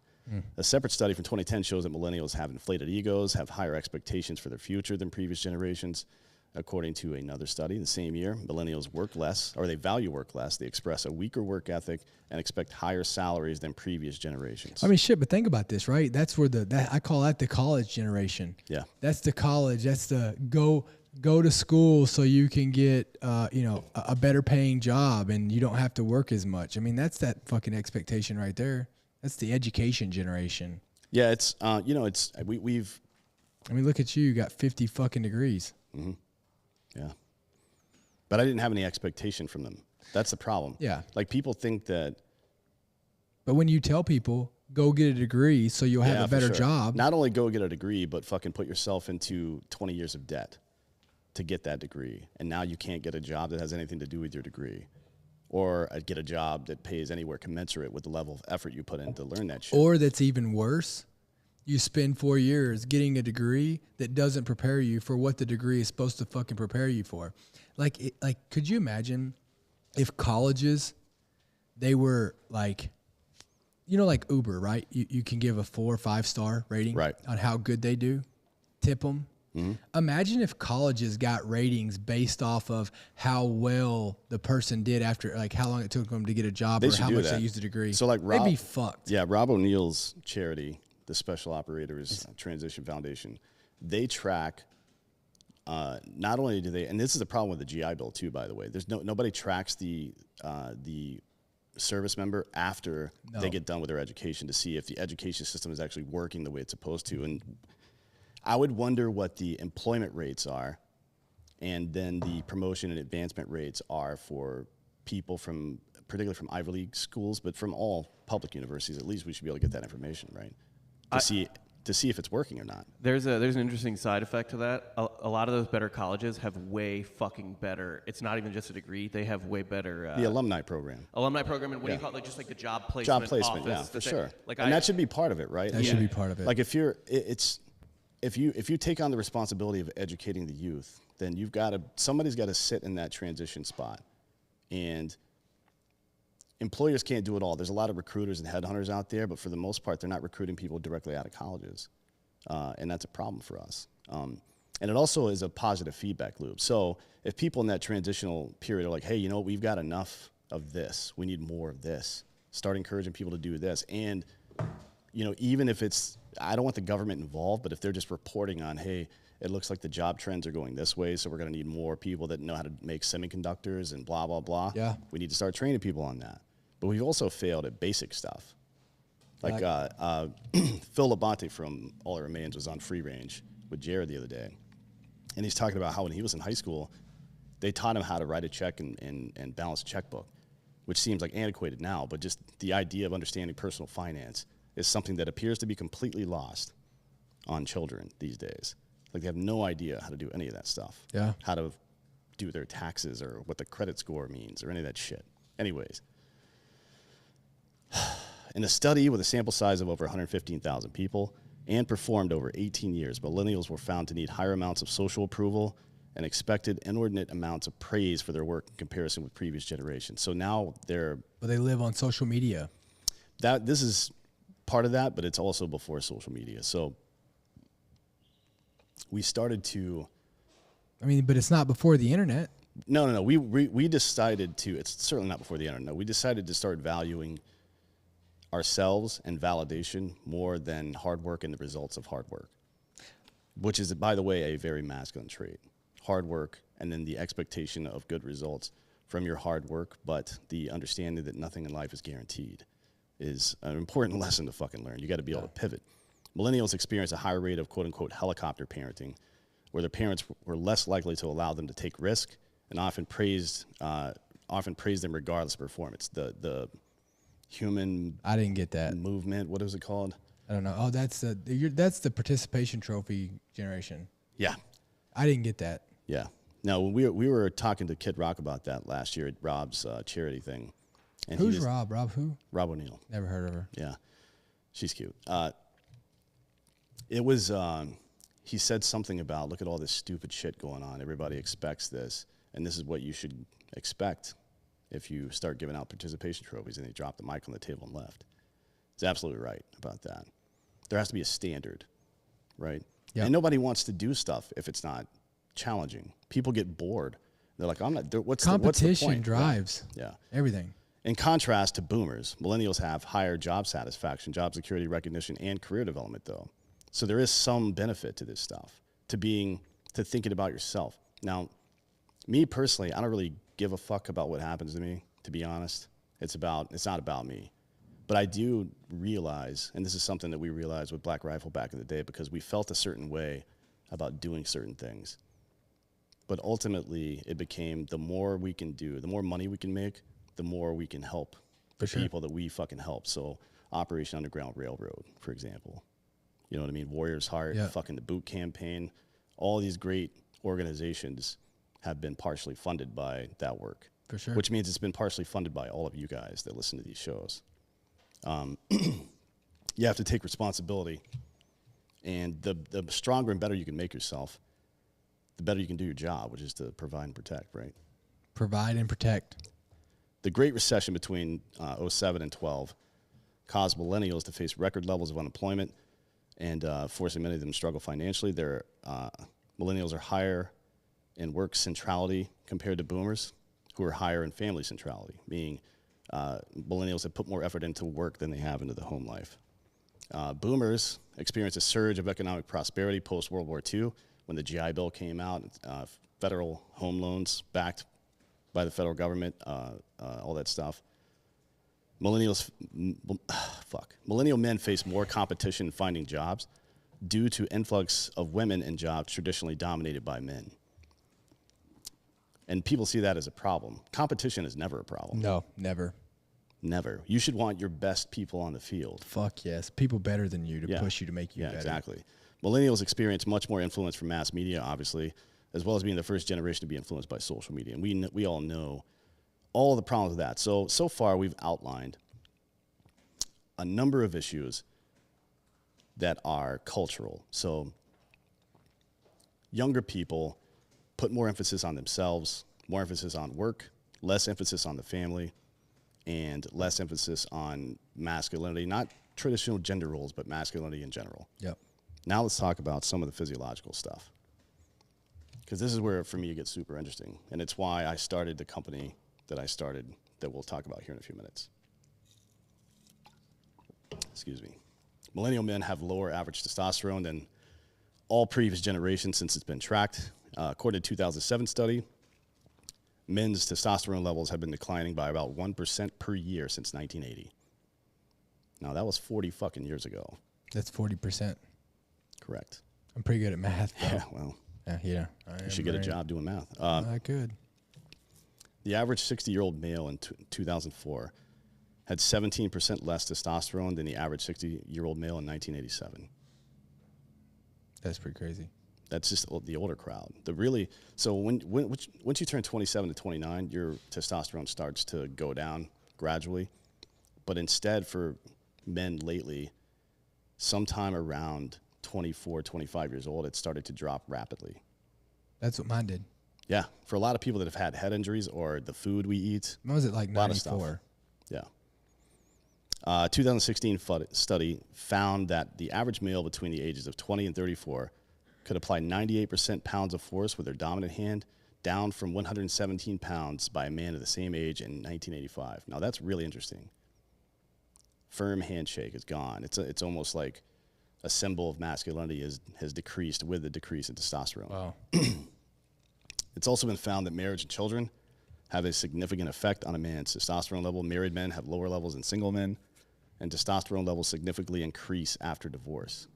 A separate study from 2010 shows that millennials have inflated egos, have higher expectations for their future than previous generations. According to another study in the same year, millennials work less, or they value work less. They express a weaker work ethic and expect higher salaries than previous generations. I mean, shit, but think about this, right? That's where I call that the college generation. Yeah. That's the college. That's the go to school so you can get, a better paying job and you don't have to work as much. I mean, that's that fucking expectation right there. That's the education generation. Yeah, it's, we've. I mean, look at you. You got 50 fucking degrees. Mm-hmm. Yeah. But I didn't have any expectation from them. That's the problem. Yeah. Like people think that But when you tell people, go get a degree so you'll have Yeah, a for better sure. job. Not only go get a degree, but fucking put yourself into 20 years of debt to get that degree. And now you can't get a job that has anything to do with your degree. Or get a job that pays anywhere commensurate with the level of effort you put in to learn that shit. Or that's even worse. You spend 4 years getting a degree that doesn't prepare you for what the degree is supposed to fucking prepare you for. Like, could you imagine if colleges, they were like, you know, like Uber, right? You can give a 4 or 5 star rating Right. on how good they do, tip them. Mm-hmm. Imagine if colleges got ratings based off of how well the person did after, like how long it took them to get a job or how much they used the degree. So like they'd be fucked. Yeah, Rob O'Neill's charity, the Special Operators Transition Foundation, they track. Not only do they, and this is the problem with the GI Bill too, by the way. There's nobody tracks the service member after they get done with their education to see if the education system is actually working the way it's supposed to. And I would wonder what the employment rates are, and then the promotion and advancement rates are for people from, particularly from Ivy League schools, but from all public universities. At least we should be able to get that information, right? To see if it's working or not. There's an interesting side effect to that. A lot of those better colleges have way fucking better. It's not even just a degree; they have way better the alumni program. Alumni program, and what do you call it? Like just like the job placement. Job placement, office, yeah, for sure. Like and that should be part of it, right? That should be part of it. Like if you take on the responsibility of educating the youth, then somebody's got to sit in that transition spot, and employers can't do it all. There's a lot of recruiters and headhunters out there, but for the most part, they're not recruiting people directly out of colleges, and that's a problem for us. And it also is a positive feedback loop. So if people in that transitional period are like, hey, you know, we've got enough of this, we need more of this, start encouraging people to do this. And, you know, even if I don't want the government involved, but if they're just reporting on, hey, it looks like the job trends are going this way, so we're going to need more people that know how to make semiconductors and blah, blah, blah. Yeah. We need to start training people on that. But we've also failed at basic stuff. Like Phil Labonte from All That Remains was on Free Range with Jared the other day. And he's talking about how when he was in high school, they taught him how to write a check and balance a checkbook, which seems like antiquated now, but just the idea of understanding personal finance is something that appears to be completely lost on children these days. Like they have no idea how to do any of that stuff. Yeah. How to do their taxes or what the credit score means or any of that shit. Anyways. In a study with a sample size of over 115,000 people and performed over 18 years, millennials were found to need higher amounts of social approval and expected inordinate amounts of praise for their work in comparison with previous generations. So now But they live on social media. This is part of that, but it's also before social media. So we started to... I mean, but it's not before the internet. No. We decided to... It's certainly not before the internet. No, we decided to start valuing ourselves and validation more than hard work and the results of hard work, which is, by the way, a very masculine trait. Hard work and then the expectation of good results from your hard work, but the understanding that nothing in life is guaranteed is an important lesson to fucking learn. You got to be able to pivot. Millennials experience a higher rate of quote-unquote helicopter parenting, where their parents were less likely to allow them to take risk and often praised them regardless of performance. The human... I didn't get that. Movement, what is it called? I don't know. Oh, that's the participation trophy generation. Yeah. I didn't get that. Yeah. No, we were talking to Kid Rock about that last year at Rob's charity thing. And Who's Rob? Rob who? Rob O'Neill. Never heard of her. Yeah. She's cute. It was, he said something about, look at all this stupid shit going on. Everybody expects this, and this is what you should expect if you start giving out participation trophies. And he dropped the mic on the table and left. He's absolutely right about that. There has to be a standard, right? Yep. And nobody wants to do stuff if it's not challenging. People get bored. They're like, I'm not, what's the point? Competition drives everything. In contrast to boomers, millennials have higher job satisfaction, job security, recognition, and career development, though. So there is some benefit to this stuff, to thinking about yourself. Now, me personally, I don't really give a fuck about what happens to me, to be honest. It's not about me. But I do realize, and this is something that we realized with Black Rifle back in the day, because we felt a certain way about doing certain things. But ultimately, it became the more we can do, the more money we can make, the more we can help For sure. people that we fucking help. So Operation Underground Railroad, for example. You know what I mean? Warriors Heart, Yeah. fucking the Boot Campaign. All these great organizations have been partially funded by that work. For sure. Which means it's been partially funded by all of you guys that listen to these shows. You have to take responsibility. And the stronger and better you can make yourself, the better you can do your job, which is to provide and protect, right? Provide and protect. The Great Recession between 07 and 12 caused millennials to face record levels of unemployment and forcing many of them to struggle financially. Millennials are higher in work centrality compared to boomers, who are higher in family centrality, meaning millennials have put more effort into work than they have into the home life. Boomers experienced a surge of economic prosperity post-World War II when the GI Bill came out, federal home loans backed by the federal government, all that stuff. Millennial men face more competition in finding jobs due to influx of women in jobs traditionally dominated by men. And people see that as a problem. Competition is never a problem. No, never. Never. You should want your best people on the field. Fuck yes. People better than you to push you to make you better. Yeah, exactly. Millennials experience much more influence from mass media, obviously, as well as being the first generation to be influenced by social media. And we all know all of the problems with that. So far, we've outlined a number of issues that are cultural. So younger people put more emphasis on themselves, more emphasis on work, less emphasis on the family, and less emphasis on masculinity, not traditional gender roles, but masculinity in general. Yep. Now let's talk about some of the physiological stuff, because this is where, for me, it gets super interesting. And it's why I started the company that I started that we'll talk about here in a few minutes. Excuse me. Millennial men have lower average testosterone than all previous generations since it's been tracked. According to a 2007 study, men's testosterone levels have been declining by about 1% per year since 1980. Now, that was 40 fucking years ago. That's 40%. Correct. I'm pretty good at math, though. Yeah, well, Yeah. you should get a job doing math. I could. The average 60-year-old male in 2004 had 17% less testosterone than the average 60-year-old male in 1987. That's pretty crazy. That's just the older crowd. So once you turn 27 to 29, your testosterone starts to go down gradually. But instead, for men lately, sometime around 24, 25 years old, it started to drop rapidly. That's what mine did. Yeah, for a lot of people that have had head injuries or the food we eat. Mine was at like 94. A lot of stuff. Yeah. 2016 study found that the average male between the ages of 20 and 34 could apply 98% pounds of force with their dominant hand, down from 117 pounds by a man of the same age in 1985. Now, that's really interesting. Firm handshake is gone. It's almost like a symbol of masculinity has decreased with the decrease in testosterone. Wow. It's also been found that marriage and children have a significant effect on a man's testosterone level. Married men have lower levels than single men, and testosterone levels significantly increase after divorce.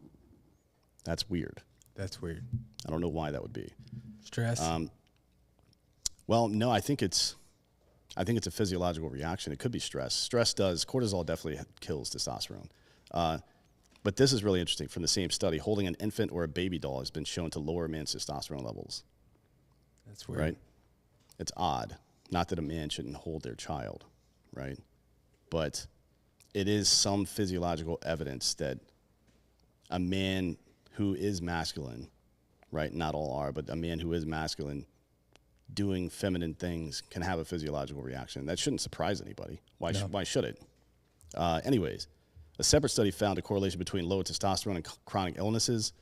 That's weird. That's weird. I don't know why that would be. Stress? Well, no, I think it's a physiological reaction. It could be stress. Cortisol definitely kills testosterone. But this is really interesting. From the same study, holding an infant or a baby doll has been shown to lower a man's testosterone levels. That's weird. Right? It's odd. Not that a man shouldn't hold their child, right? But it is some physiological evidence that a man who is masculine, right? Not all are, but a man who is masculine doing feminine things can have a physiological reaction. That shouldn't surprise anybody. Why should it? Anyways, a separate study found a correlation between low testosterone and chronic illnesses,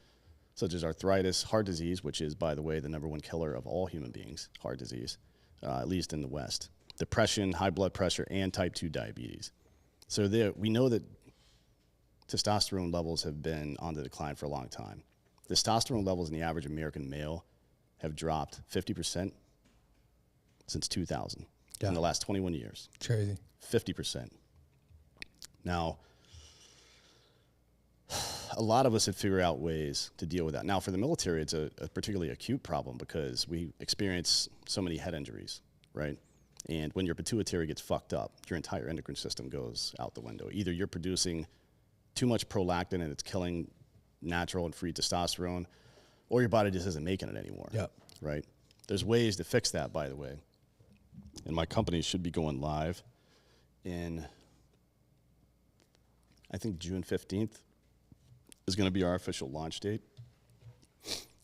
such as arthritis, heart disease, which is, by the way, the number one killer of all human beings, heart disease, at least in the West, depression, high blood pressure, and type 2 diabetes. So we know that testosterone levels have been on the decline for a long time. Testosterone levels in the average American male have dropped 50% since 2000 in the last 21 years. Crazy. 50%. Now, a lot of us have figured out ways to deal with that. Now, for the military, it's a particularly acute problem because we experience so many head injuries, right? And when your pituitary gets fucked up, your entire endocrine system goes out the window. Either you're producing too much prolactin and it's killing natural and free testosterone, or your body just isn't making it anymore. Yep. Right? There's ways to fix that, by the way. And my company should be going live in, I think, June 15th is going to be our official launch date.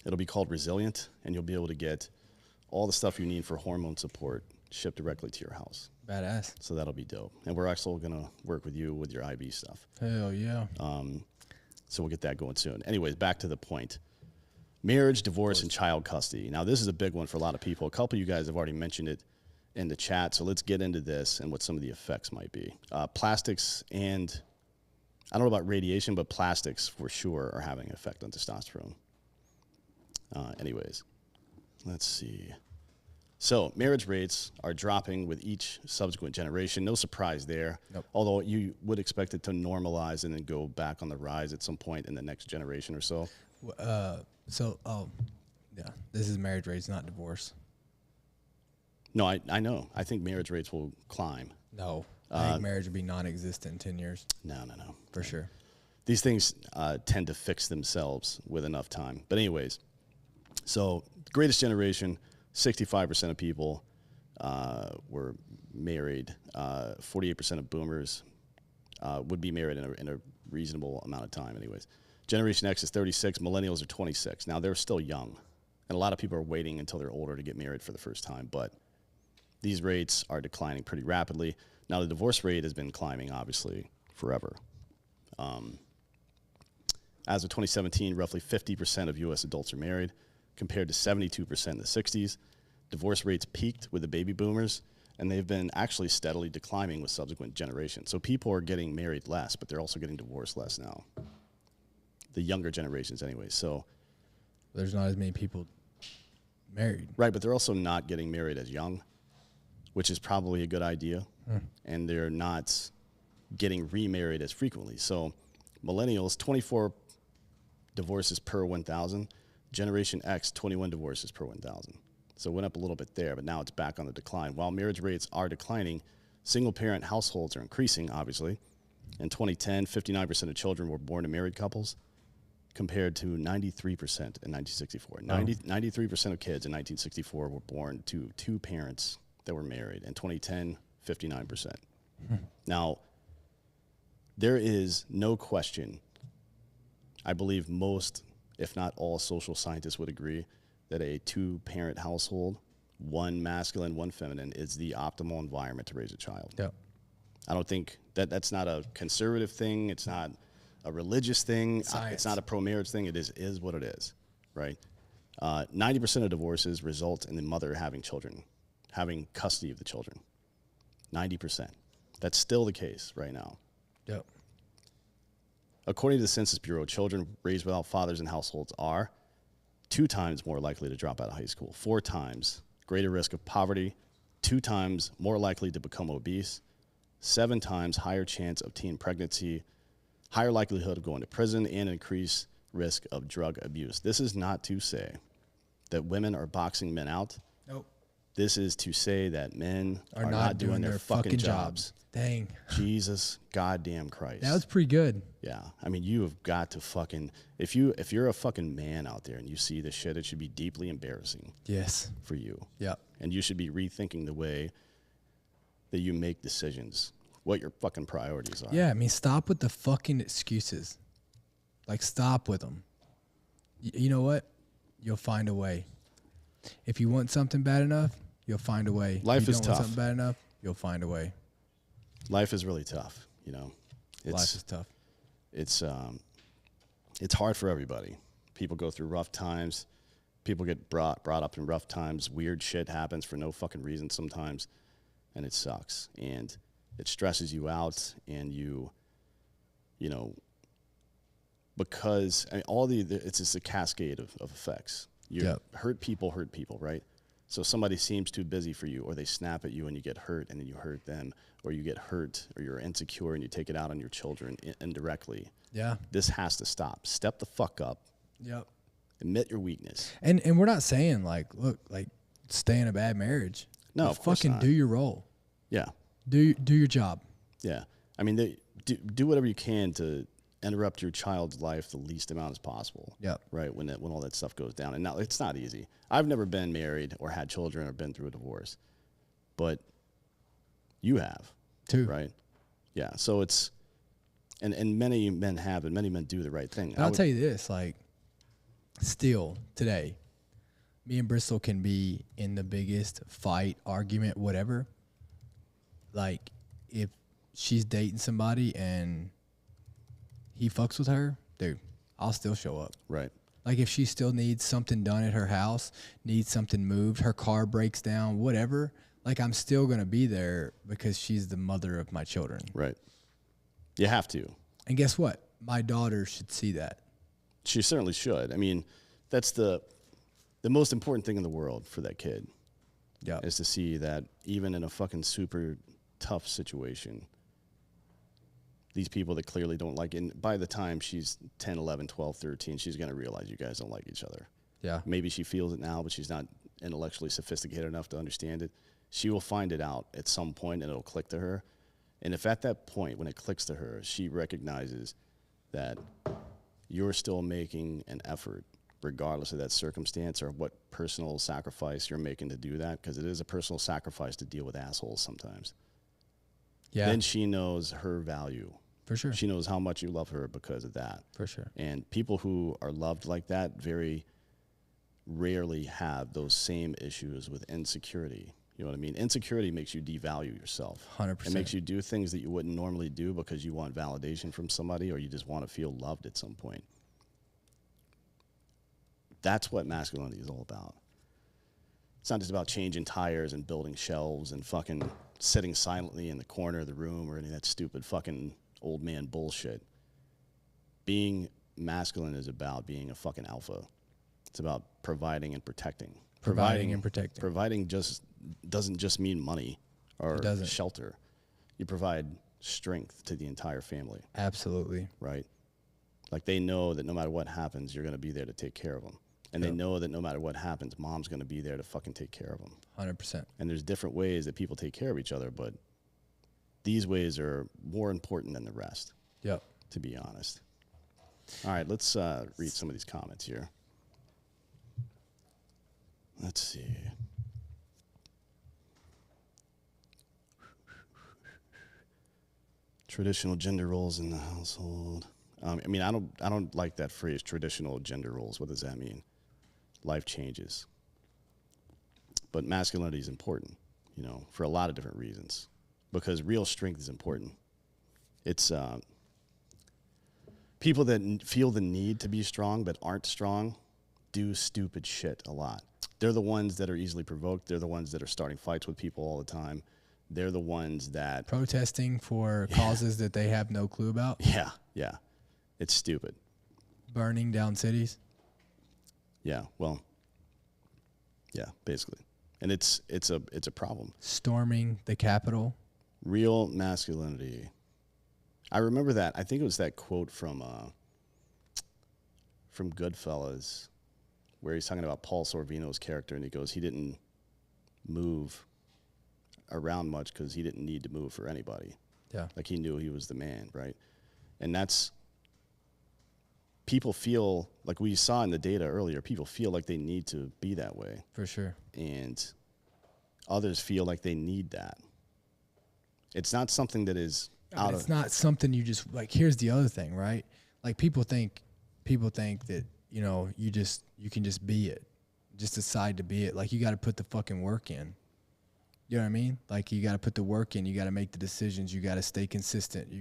It'll be called Resilient, and you'll be able to get all the stuff you need for hormone support shipped directly to your house. Badass. So that'll be dope. And we're also going to work with you with your IB stuff. Hell yeah. So we'll get that going soon. Anyways, back to the point. Marriage, divorce, and child custody. Now, this is a big one for a lot of people. A couple of you guys have already mentioned it in the chat, so let's get into this and what some of the effects might be. Plastics and, I don't know about radiation, but plastics for sure are having an effect on testosterone. Anyways, let's see. So marriage rates are dropping with each subsequent generation. No surprise there. Nope. Although you would expect it to normalize and then go back on the rise at some point in the next generation or so. Yeah, this is marriage rates, not divorce. No, I know. I think marriage rates will climb. No, I think marriage would be non-existent in 10 years. No. For sure. These things tend to fix themselves with enough time. But anyways, so greatest generation, 65% of people were married. 48% of boomers would be married in a reasonable amount of time anyways. Generation X is 36. Millennials are 26. Now, they're still young. And a lot of people are waiting until they're older to get married for the first time. But these rates are declining pretty rapidly. Now, the divorce rate has been climbing, obviously, forever. As of 2017, roughly 50% of U.S. adults are married, compared to 72% in the 60s. Divorce rates peaked with the baby boomers, and they've been actually steadily declining with subsequent generations. So people are getting married less, but they're also getting divorced less now. The younger generations anyway. So There's not as many people married. right, but they're also not getting married as young, which is probably a good idea. And they're not getting remarried as frequently. So millennials, 24 divorces per 1,000. Generation X, 21 divorces per 1,000. So it went up a little bit there, but now it's back on the decline. While marriage rates are declining, single-parent households are increasing, obviously. In 2010, 59% of children were born to married couples, compared to 93% in 1964. 93% of kids in 1964 were born to two parents that were married. In 2010, 59%. Now, there is no question, I believe most, if not all, social scientists would agree that a two-parent household, one masculine, one feminine, is the optimal environment to raise a child. Yeah. I don't think that's not a conservative thing. It's not a religious thing. Science. It's not a pro-marriage thing. It is what it is, right? 90% of divorces result in the mother having children, having custody of the children. 90%. That's still the case right now. Yep. According to the Census Bureau, children raised without fathers in households are 2 times more likely to drop out of high school, 4 times greater risk of poverty, 2 times more likely to become obese, 7 times higher chance of teen pregnancy, higher likelihood of going to prison, and increased risk of drug abuse. This is not to say that women are boxing men out. Nope. This is to say that men are not doing their fucking jobs. Dang. Jesus goddamn Christ. That was pretty good. Yeah. I mean, you have got to fucking, if you're a fucking man out there and you see this shit, it should be deeply embarrassing Yes. for you. Yep. And you should be rethinking the way that you make decisions, what your fucking priorities are. Yeah, I mean, stop with the fucking excuses. Like, stop with them. You know what? You'll find a way. If you want something bad enough, you'll find a way. Life if you is don't tough. want something bad enough, you'll find a way. Life is really tough, you know. Life is tough. It's hard for everybody. People go through rough times. People get brought up in rough times. Weird shit happens for no fucking reason sometimes, and it sucks. And it stresses you out, and you know, because I mean, it's just a cascade of effects. Hurt people, right? So somebody seems too busy for you, or they snap at you and you get hurt, and then you hurt them, or you get hurt, or you're insecure and you take it out on your children indirectly. Yeah. This has to stop. Step the fuck up. Yep. Admit your weakness. And we're not saying like, look, like stay in a bad marriage. No, But of course fucking not. do your role. Yeah. Do your job. Yeah. I mean, do whatever you can to interrupt your child's life the least amount as possible. Yep. Right. When all that stuff goes down. And now it's not easy. I've never been married or had children or been through a divorce, but you have. Too. Right. Yeah. So it's, and many men have, and many men do the right thing. But I'll tell you this, like, still today, me and Bristol can be in the biggest fight, argument, whatever. Like, if she's dating somebody and he fucks with her, dude, I'll still show up. Right. Like, if she still needs something done at her house, needs something moved, her car breaks down, whatever, like, I'm still going to be there because she's the mother of my children. Right. You have to. And guess what? My daughter should see that. She certainly should. I mean, that's the most important thing in the world for that kid. Yeah. Is to see that even in a fucking super tough situation, these people that clearly don't like it, and by the time she's 10, 11, 12, 13, she's going to realize you guys don't like each other. Yeah. Maybe she feels it now, but she's not intellectually sophisticated enough to understand it. She will find it out at some point, and it'll click to her. And if at that point, when it clicks to her, she recognizes that you're still making an effort, regardless of that circumstance or what personal sacrifice you're making to do that, because it is a personal sacrifice to deal with assholes sometimes. Yeah. Then she knows her value. For sure. She knows how much you love her because of that. For sure. And people who are loved like that very rarely have those same issues with insecurity. You know what I mean? Insecurity makes you devalue yourself. 100%. It makes you do things that you wouldn't normally do because you want validation from somebody or you just want to feel loved at some point. That's what masculinity is all about. It's not just about changing tires and building shelves and fucking sitting silently in the corner of the room or any of that stupid fucking old man bullshit. Being masculine is about being a fucking alpha. It's about providing and protecting. Providing and protecting. Providing just doesn't just mean money or shelter. You provide strength to the entire family. Absolutely. Right? Like they know that no matter what happens, you're going to be there to take care of them. And they know that no matter what happens, mom's going to be there to fucking take care of them. 100%. And there's different ways that people take care of each other, but these ways are more important than the rest. Yep. To be honest. All right, let's read some of these comments here. Let's see. Traditional gender roles in the household. I mean, I don't like that phrase, traditional gender roles. What does that mean? Life changes. But masculinity is important, you know, for a lot of different reasons. Because real strength is important. It's people that feel the need to be strong but aren't strong do stupid shit a lot. They're the ones that are easily provoked. They're the ones that are starting fights with people all the time. They're the ones that... Protesting for causes that they have no clue about. Yeah, yeah. It's stupid. Burning down cities. Yeah, well, yeah, basically. And it's a problem. Storming the Capitol. Real masculinity. I remember that. I think it was that quote from Goodfellas where he's talking about Paul Sorvino's character, and he goes, he didn't move around much because he didn't need to move for anybody. Yeah. Like he knew he was the man, right? And that's... People feel, like we saw in the data earlier, people feel like they need to be that way. For sure. And others feel like they need that. It's not something that is out of... It's not something you just, like, here's the other thing, right? Like, people think that, you know, you can just be it. Just decide to be it. Like, you got to put the fucking work in. You know what I mean? Like, you got to put the work in. You got to make the decisions. You got to stay consistent.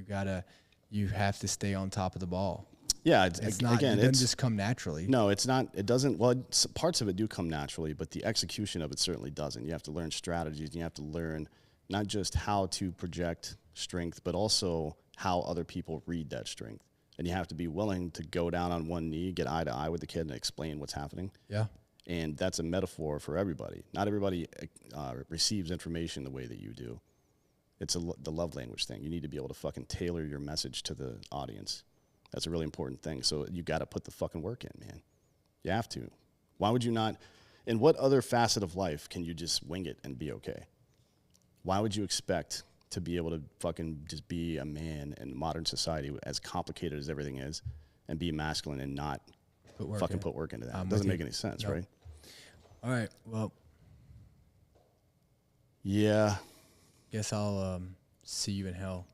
You have to stay on top of the ball. Yeah, it's not. Again, it doesn't just come naturally. No, it's not. It doesn't. Well, parts of it do come naturally, but the execution of it certainly doesn't. You have to learn strategies. And you have to learn not just how to project strength, but also how other people read that strength. And you have to be willing to go down on one knee, get eye to eye with the kid, and explain what's happening. Yeah. And that's a metaphor for everybody. Not everybody receives information the way that you do. It's the love language thing. You need to be able to fucking tailor your message to the audience. That's a really important thing. So you got to put the fucking work in, man. You have to. Why would you not? In what other facet of life can you just wing it and be okay? Why would you expect to be able to fucking just be a man in modern society, as complicated as everything is, and be masculine and not put work into that? It doesn't make any sense, right? All right. Well, yeah. Guess I'll see you in hell.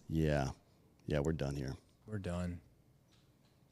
Yeah. Yeah, we're done here. We're done.